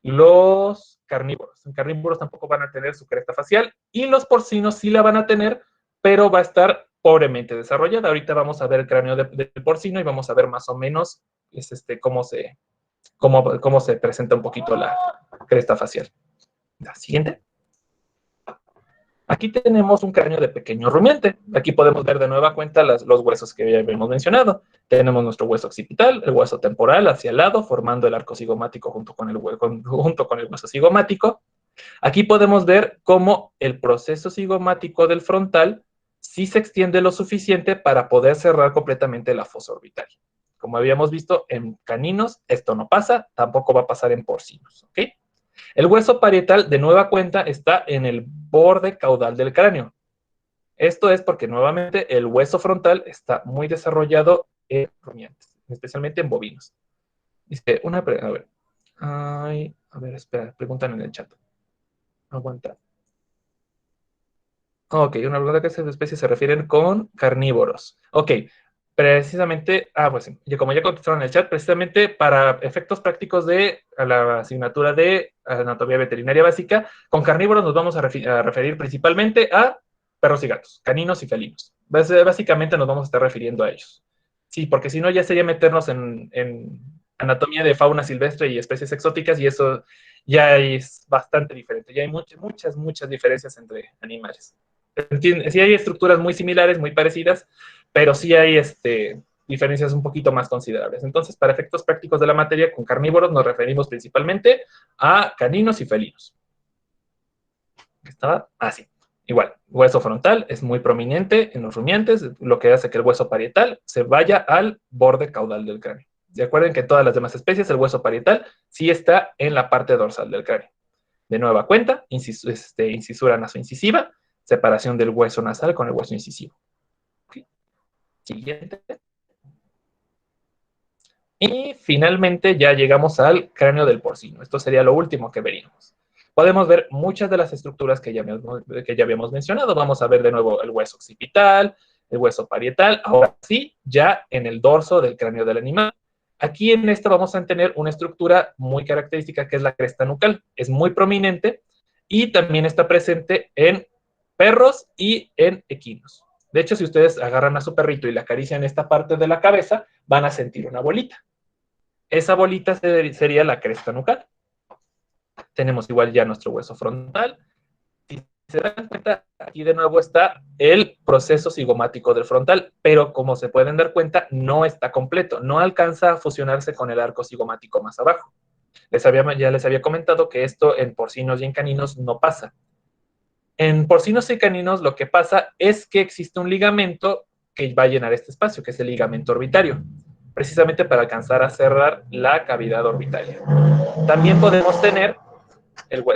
los carnívoros. Los carnívoros tampoco van a tener su cresta facial y los porcinos sí la van a tener, pero va a estar pobremente desarrollada. Ahorita vamos a ver el cráneo del porcino y vamos a ver más o menos cómo se presenta un poquito la cresta facial. La siguiente. Aquí tenemos un cráneo de pequeño rumiante. Aquí podemos ver de nueva cuenta los huesos que ya habíamos mencionado. Tenemos nuestro hueso occipital, el hueso temporal hacia el lado, formando el arco cigomático junto con el hueso cigomático. Aquí podemos ver cómo el proceso cigomático del frontal sí se extiende lo suficiente para poder cerrar completamente la fosa orbital. Como habíamos visto en caninos, esto no pasa, tampoco va a pasar en porcinos, ¿ok? El hueso parietal, de nueva cuenta, está en el borde caudal del cráneo. Esto es porque, nuevamente, el hueso frontal está muy desarrollado en rumiantes, especialmente en bovinos. Dice, espera, preguntan en el chat. Aguanta. Ok, una pregunta que esas especies se refieren con carnívoros. Ok, precisamente, pues sí, como ya contestaron en el chat, precisamente para efectos prácticos de la asignatura de anatomía veterinaria básica, con carnívoros nos vamos a referir principalmente a perros y gatos, caninos y felinos. Básicamente nos vamos a estar refiriendo a ellos. Sí, porque si no ya sería meternos en anatomía de fauna silvestre y especies exóticas y eso ya es bastante diferente. Ya hay muchas diferencias entre animales. Sí hay estructuras muy similares, muy parecidas, pero sí hay diferencias un poquito más considerables. Entonces, para efectos prácticos de la materia, con carnívoros nos referimos principalmente a caninos y felinos. Estaba así. igual, hueso frontal es muy prominente en los rumiantes, lo que hace que el hueso parietal se vaya al borde caudal del cráneo. Recuerden que en todas las demás especies el hueso parietal sí está en la parte dorsal del cráneo. De nueva cuenta, incisura nasoincisiva, separación del hueso nasal con el hueso incisivo. Okay. Siguiente. Y finalmente ya llegamos al cráneo del porcino. Esto sería lo último que veríamos. Podemos ver muchas de las estructuras que ya habíamos mencionado. Vamos a ver de nuevo el hueso occipital, el hueso parietal, ahora sí, ya en el dorso del cráneo del animal. Aquí en esta vamos a tener una estructura muy característica que es la cresta nucal. Es muy prominente y también está presente en perros y en equinos. De hecho, si ustedes agarran a su perrito y le acarician esta parte de la cabeza, van a sentir una bolita. Esa bolita sería la cresta nucal. Tenemos igual ya nuestro hueso frontal. Si se dan cuenta, aquí de nuevo está el proceso cigomático del frontal, pero como se pueden dar cuenta, no está completo, no alcanza a fusionarse con el arco cigomático más abajo. Ya les había comentado que esto en porcinos y en caninos no pasa. En porcinos y caninos lo que pasa es que existe un ligamento que va a llenar este espacio, que es el ligamento orbitario, precisamente para alcanzar a cerrar la cavidad orbitaria. También podemos tener,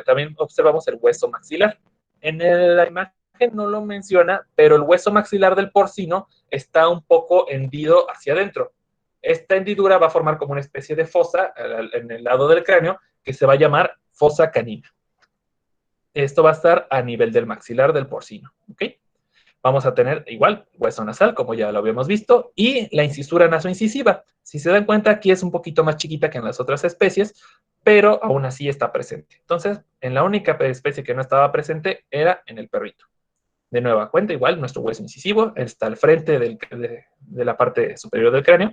también observamos el hueso maxilar. En la imagen no lo menciona, pero el hueso maxilar del porcino está un poco hendido hacia adentro. Esta hendidura va a formar como una especie de fosa en el lado del cráneo que se va a llamar fosa canina. Esto va a estar a nivel del maxilar del porcino, ¿ok? Vamos a tener igual hueso nasal, como ya lo habíamos visto, y la incisura nasoincisiva. Si se dan cuenta, aquí es un poquito más chiquita que en las otras especies, pero aún así está presente. Entonces, en la única especie que no estaba presente era en el perrito. De nueva cuenta, igual, nuestro hueso incisivo está al frente de la parte superior del cráneo,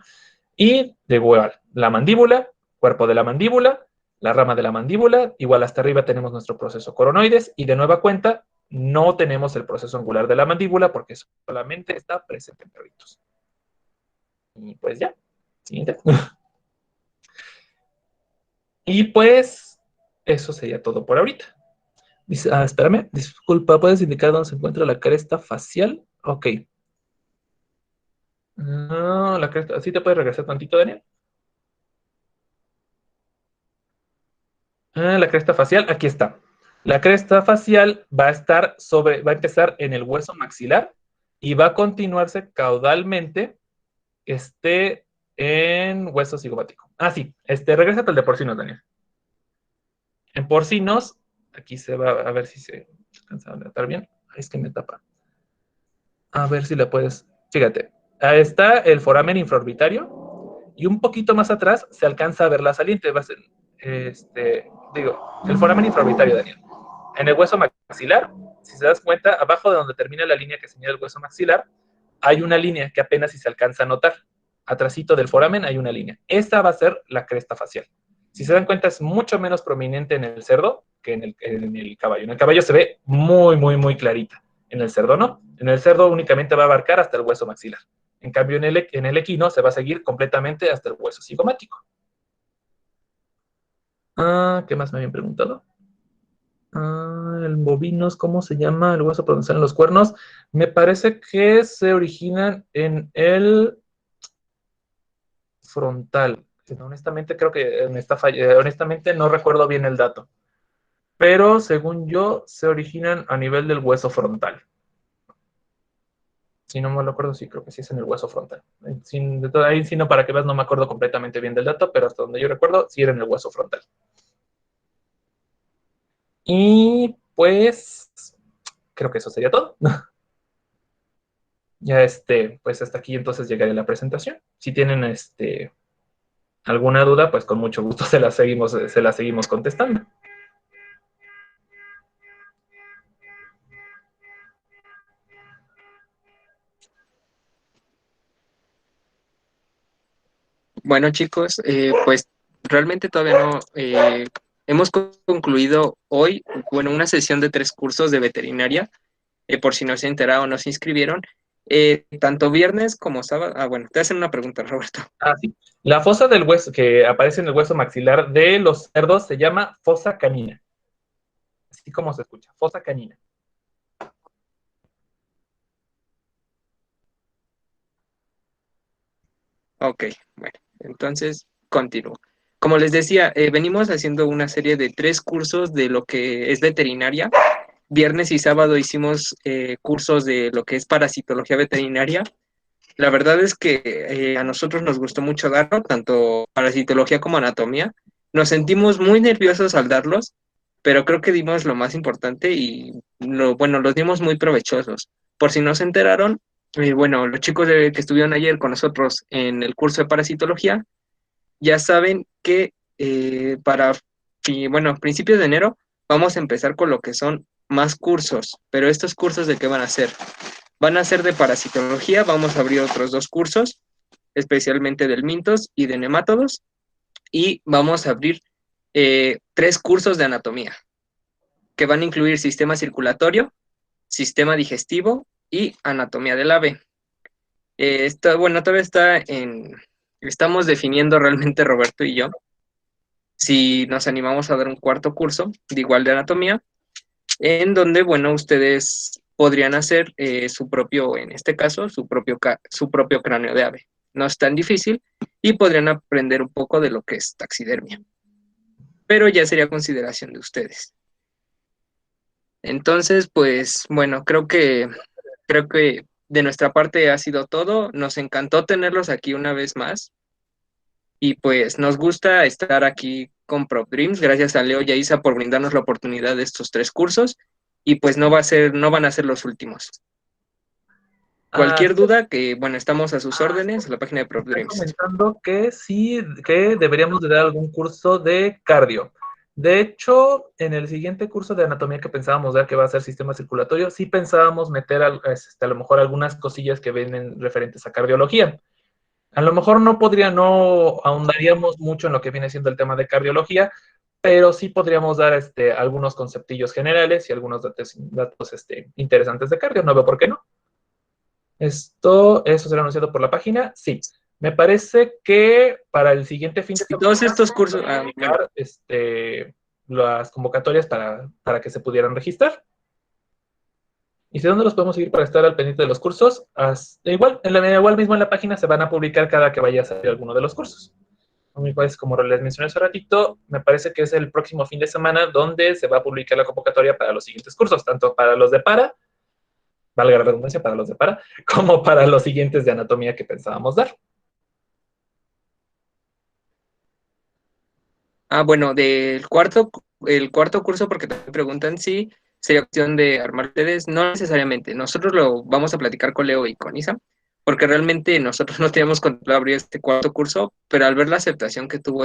y de igual, la mandíbula, cuerpo de la mandíbula, la rama de la mandíbula, igual hasta arriba tenemos nuestro proceso coronoides, y de nueva cuenta, no tenemos el proceso angular de la mandíbula porque solamente está presente en perritos. Y pues ya, siguiente. Y pues, eso sería todo por ahorita. Dice, espérame, disculpa, ¿puedes indicar dónde se encuentra la cresta facial? Ok. No, la cresta, ¿sí te puedes regresar tantito, Daniel? La cresta facial, aquí está. La cresta facial va a empezar en el hueso maxilar y va a continuarse caudalmente en hueso cigomático. Ah, sí, regrésate al de porcinos, Daniel. En porcinos, aquí se va a ver si se alcanza a notar bien. Ay, es que me tapa. A ver si la puedes. Fíjate, ahí está el foramen infraorbitario y un poquito más atrás se alcanza a ver la saliente. Va a ser, el foramen infraorbitario, Daniel. En el hueso maxilar, si se das cuenta, abajo de donde termina la línea que señala el hueso maxilar, hay una línea que apenas si se alcanza a notar. Atrasito del foramen hay una línea. Esta va a ser la cresta facial. Si se dan cuenta, es mucho menos prominente en el cerdo que en el caballo. En el caballo se ve muy, muy, muy clarita. En el cerdo no. En el cerdo únicamente va a abarcar hasta el hueso maxilar. En cambio, en el equino se va a seguir completamente hasta el hueso cigomático. ¿Qué más me habían preguntado? El bovinos, ¿cómo se llama? El hueso pronuncial en los cuernos. Me parece que se originan en el frontal. Honestamente, creo que honestamente no recuerdo bien el dato. Pero según yo, se originan a nivel del hueso frontal. Si no me lo acuerdo, sí, creo que sí es en el hueso frontal. Ahí sí, no, para que veas, no me acuerdo completamente bien del dato, pero hasta donde yo recuerdo, sí era en el hueso frontal. Y pues, creo que eso sería todo. Ya pues hasta aquí entonces llegaría la presentación. Si tienen alguna duda, pues con mucho gusto se la seguimos contestando. Bueno, chicos, pues realmente todavía no hemos concluido hoy, bueno, una sesión de 3 cursos de veterinaria, por si no se enteraron o no se inscribieron, tanto viernes como sábado. Bueno, te hacen una pregunta, Roberto. Sí. La fosa del hueso que aparece en el hueso maxilar de los cerdos se llama fosa canina. Así como se escucha, fosa canina. Ok, bueno, entonces continúo. Como les decía, venimos haciendo una serie de 3 cursos de lo que es veterinaria. Viernes y sábado hicimos cursos de lo que es parasitología veterinaria. La verdad es que a nosotros nos gustó mucho darlo, tanto parasitología como anatomía. Nos sentimos muy nerviosos al darlos, pero creo que dimos lo más importante y bueno, los dimos muy provechosos. Por si no se enteraron, bueno, los chicos que estuvieron ayer con nosotros en el curso de parasitología ya saben que bueno, principios de enero vamos a empezar con lo que son más cursos, pero estos cursos ¿de qué van a ser? Van a ser de parasitología, vamos a abrir otros 2 cursos, especialmente del mintos y de nemátodos, y vamos a abrir 3 cursos de anatomía, que van a incluir sistema circulatorio, sistema digestivo y anatomía del ave. Bueno, todavía estamos definiendo realmente Roberto y yo, si nos animamos a dar un 4.º curso, de igual de anatomía, en donde, bueno, ustedes podrían hacer su propio, en este caso, su propio cráneo de ave. No es tan difícil y podrían aprender un poco de lo que es taxidermia. Pero ya sería consideración de ustedes. Entonces, pues, bueno, creo que de nuestra parte ha sido todo. Nos encantó tenerlos aquí una vez más. Y pues nos gusta estar aquí con Prop Dreams. Gracias a Leo y a Isa por brindarnos la oportunidad de estos 3 cursos. Y pues no van a ser los últimos. Cualquier duda, que bueno, estamos a sus órdenes en la página de Prop Dreams. Comentando que sí, que deberíamos de dar algún curso de cardio. De hecho, en el siguiente curso de anatomía que pensábamos dar, que va a ser sistema circulatorio, sí pensábamos meter a lo mejor algunas cosillas que vienen referentes a cardiología. A lo mejor no ahondaríamos mucho en lo que viene siendo el tema de cardiología, pero sí podríamos dar algunos conceptillos generales y algunos datos interesantes de cardio. No veo por qué no. Eso será anunciado por la página. Sí. Me parece que para el siguiente fin de semana todos estos cursos, las convocatorias para que se pudieran registrar. ¿Y de dónde los podemos seguir para estar al pendiente de los cursos? Igual mismo en la página se van a publicar cada que vaya a salir alguno de los cursos. Pues, como les mencioné hace ratito, me parece que es el próximo fin de semana donde se va a publicar la convocatoria para los siguientes cursos, tanto para los de valga la redundancia, para los de como para los siguientes de anatomía que pensábamos dar. Bueno, el cuarto curso, porque te preguntan si sería opción de armar ustedes, no necesariamente. Nosotros lo vamos a platicar con Leo y con Isa, porque realmente nosotros no teníamos controlado abrir este 4.º curso, pero al ver la aceptación que tuvo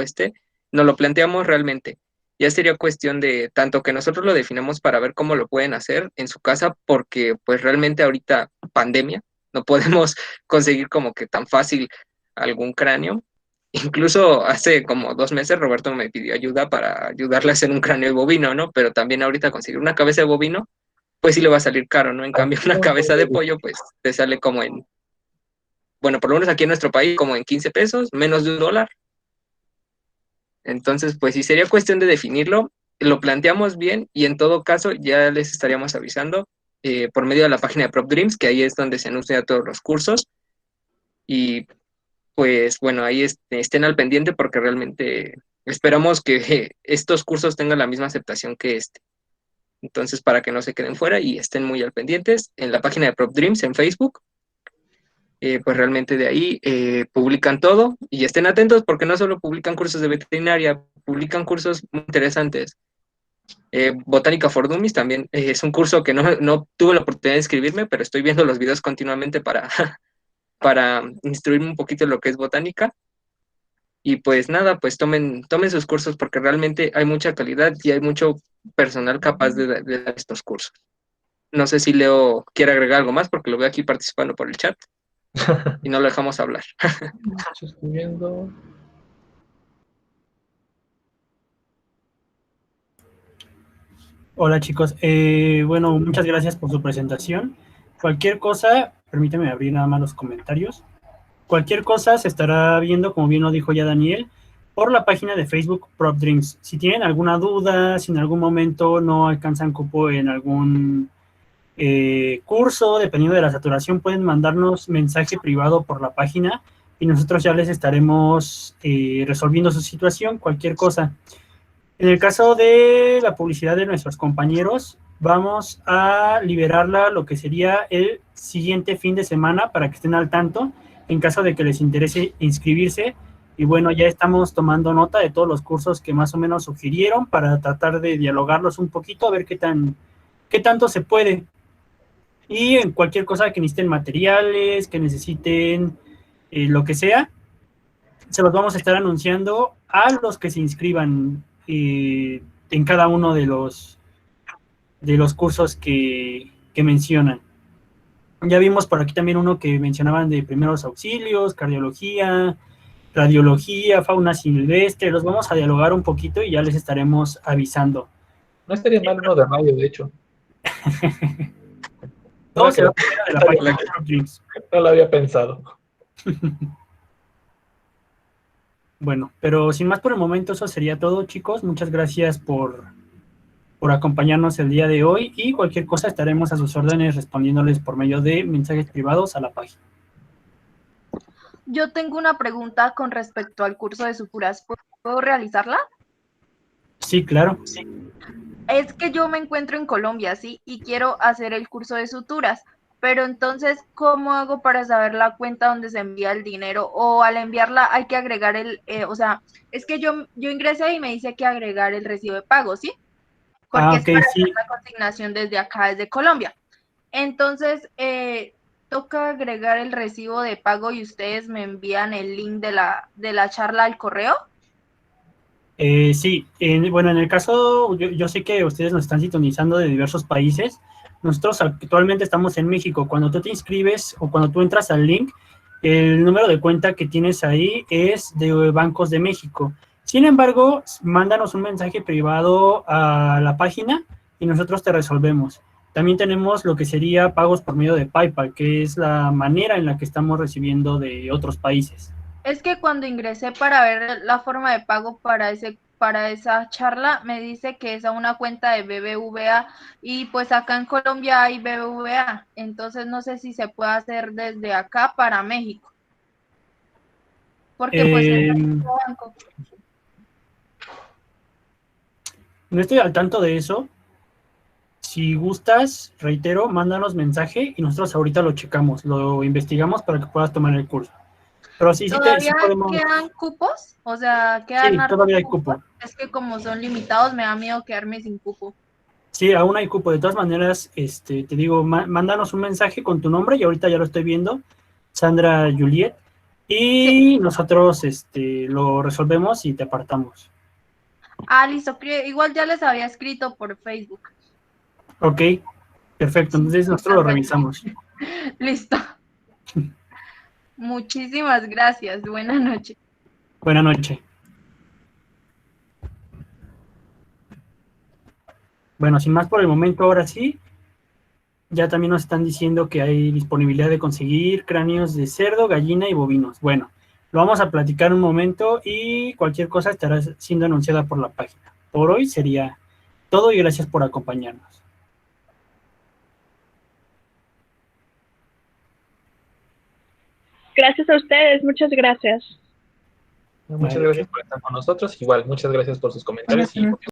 nos lo planteamos realmente. Ya sería cuestión de tanto que nosotros lo definamos para ver cómo lo pueden hacer en su casa, porque pues realmente ahorita pandemia, no podemos conseguir como que tan fácil algún cráneo. Incluso hace como 2 meses Roberto me pidió ayuda para ayudarle a hacer un cráneo de bovino, ¿no? Pero también ahorita conseguir una cabeza de bovino, pues sí le va a salir caro, ¿no? En cambio, una cabeza de pollo, pues te sale como bueno, por lo menos aquí en nuestro país, como en 15 pesos, menos de $1. Entonces, pues sí sería cuestión de definirlo, lo planteamos bien y en todo caso ya les estaríamos avisando por medio de la página de Prop Dreams, que ahí es donde se anuncian todos los cursos. Y pues bueno, ahí estén al pendiente porque realmente esperamos que estos cursos tengan la misma aceptación que este. Entonces, para que no se queden fuera y estén muy al pendientes, en la página de Prop Dreams en Facebook, pues realmente de ahí publican todo y estén atentos porque no solo publican cursos de veterinaria, publican cursos muy interesantes. Botánica for Dummies también es un curso que no tuve la oportunidad de inscribirme, pero estoy viendo los videos continuamente para instruirme un poquito en lo que es botánica. Y pues nada, pues tomen sus cursos porque realmente hay mucha calidad y hay mucho personal capaz de dar estos cursos. No sé si Leo quiere agregar algo más porque lo veo aquí participando por el chat y no lo dejamos hablar. Estoy viendo. Hola chicos, bueno, muchas gracias por su presentación. Cualquier cosa, permíteme abrir nada más los comentarios. Cualquier cosa se estará viendo, como bien lo dijo ya Daniel, por la página de Facebook Prop Dreams. Si tienen alguna duda, si en algún momento no alcanzan cupo en algún curso, dependiendo de la saturación, pueden mandarnos mensaje privado por la página y nosotros ya les estaremos resolviendo su situación, cualquier cosa. En el caso de la publicidad de nuestros compañeros, vamos a liberarla lo que sería el siguiente fin de semana para que estén al tanto en caso de que les interese inscribirse. Y bueno, ya estamos tomando nota de todos los cursos que más o menos sugirieron para tratar de dialogarlos un poquito, a ver qué tanto se puede. Y en cualquier cosa que necesiten materiales, que necesiten lo que sea, se los vamos a estar anunciando a los que se inscriban en cada uno de los cursos que mencionan. Ya vimos por aquí también uno que mencionaban de primeros auxilios, cardiología, radiología, fauna silvestre. Los vamos a dialogar un poquito y ya les estaremos avisando. No estaría mal uno de radio, de hecho. Todo se va primero de la página de Dreams. No lo había pensado. Bueno, pero sin más por el momento, eso sería todo, chicos. Muchas gracias por acompañarnos el día de hoy y cualquier cosa estaremos a sus órdenes respondiéndoles por medio de mensajes privados a la página. Yo tengo una pregunta con respecto al curso de suturas. ¿Puedo realizarla? Sí, claro. Es que yo me encuentro en Colombia, ¿sí? Y quiero hacer el curso de suturas. Pero entonces, ¿cómo hago para saber la cuenta donde se envía el dinero? O al enviarla hay que agregar o sea, es que yo ingresé y me dice que agregar el recibo de pago, ¿sí? Porque es Ok, para sí. hacer la consignación desde acá, desde Colombia. Entonces, toca agregar el recibo de pago y ustedes me envían el link de la charla al correo. Sí, bueno, en el caso, yo sé que ustedes nos están sintonizando de diversos países. Nosotros actualmente estamos en México. Cuando tú te inscribes o cuando tú entras al link, el número de cuenta que tienes ahí es de Bancos de México. Sin embargo, mándanos un mensaje privado a la página y nosotros te resolvemos. También tenemos lo que sería pagos por medio de PayPal, que es la manera en la que estamos recibiendo de otros países. Es que cuando ingresé para ver la forma de pago para esa charla, me dice que es a una cuenta de BBVA y pues acá en Colombia hay BBVA, entonces no sé si se puede hacer desde acá para México, porque pues es el banco. No estoy al tanto de eso. Si gustas, reitero, mándanos mensaje y nosotros ahorita lo checamos, lo investigamos para que puedas tomar el curso. Pero sí ¿Todavía podemos. quedan cupos? O sea, Sí, quedan hartos todavía hay cupos. cupo. Es que como son limitados, me da miedo quedarme sin cupo. Sí, aún hay cupo. De todas maneras, te digo, mándanos un mensaje con tu nombre y ahorita ya lo estoy viendo, Sandra Juliet, y Sí. nosotros lo resolvemos y te apartamos. Ah, listo. Igual ya les había escrito por Facebook. Ok, perfecto. Entonces nosotros lo revisamos. Listo. Muchísimas gracias. Buenas noches. Buenas noches. Bueno, sin más por el momento, ahora sí, ya también nos están diciendo que hay disponibilidad de conseguir cráneos de cerdo, gallina y bovinos. Bueno, lo vamos a platicar un momento y cualquier cosa estará siendo anunciada por la página. Por hoy sería todo y gracias por acompañarnos. Gracias a ustedes, muchas gracias. Muchas gracias por estar con nosotros. Igual, muchas gracias por sus comentarios y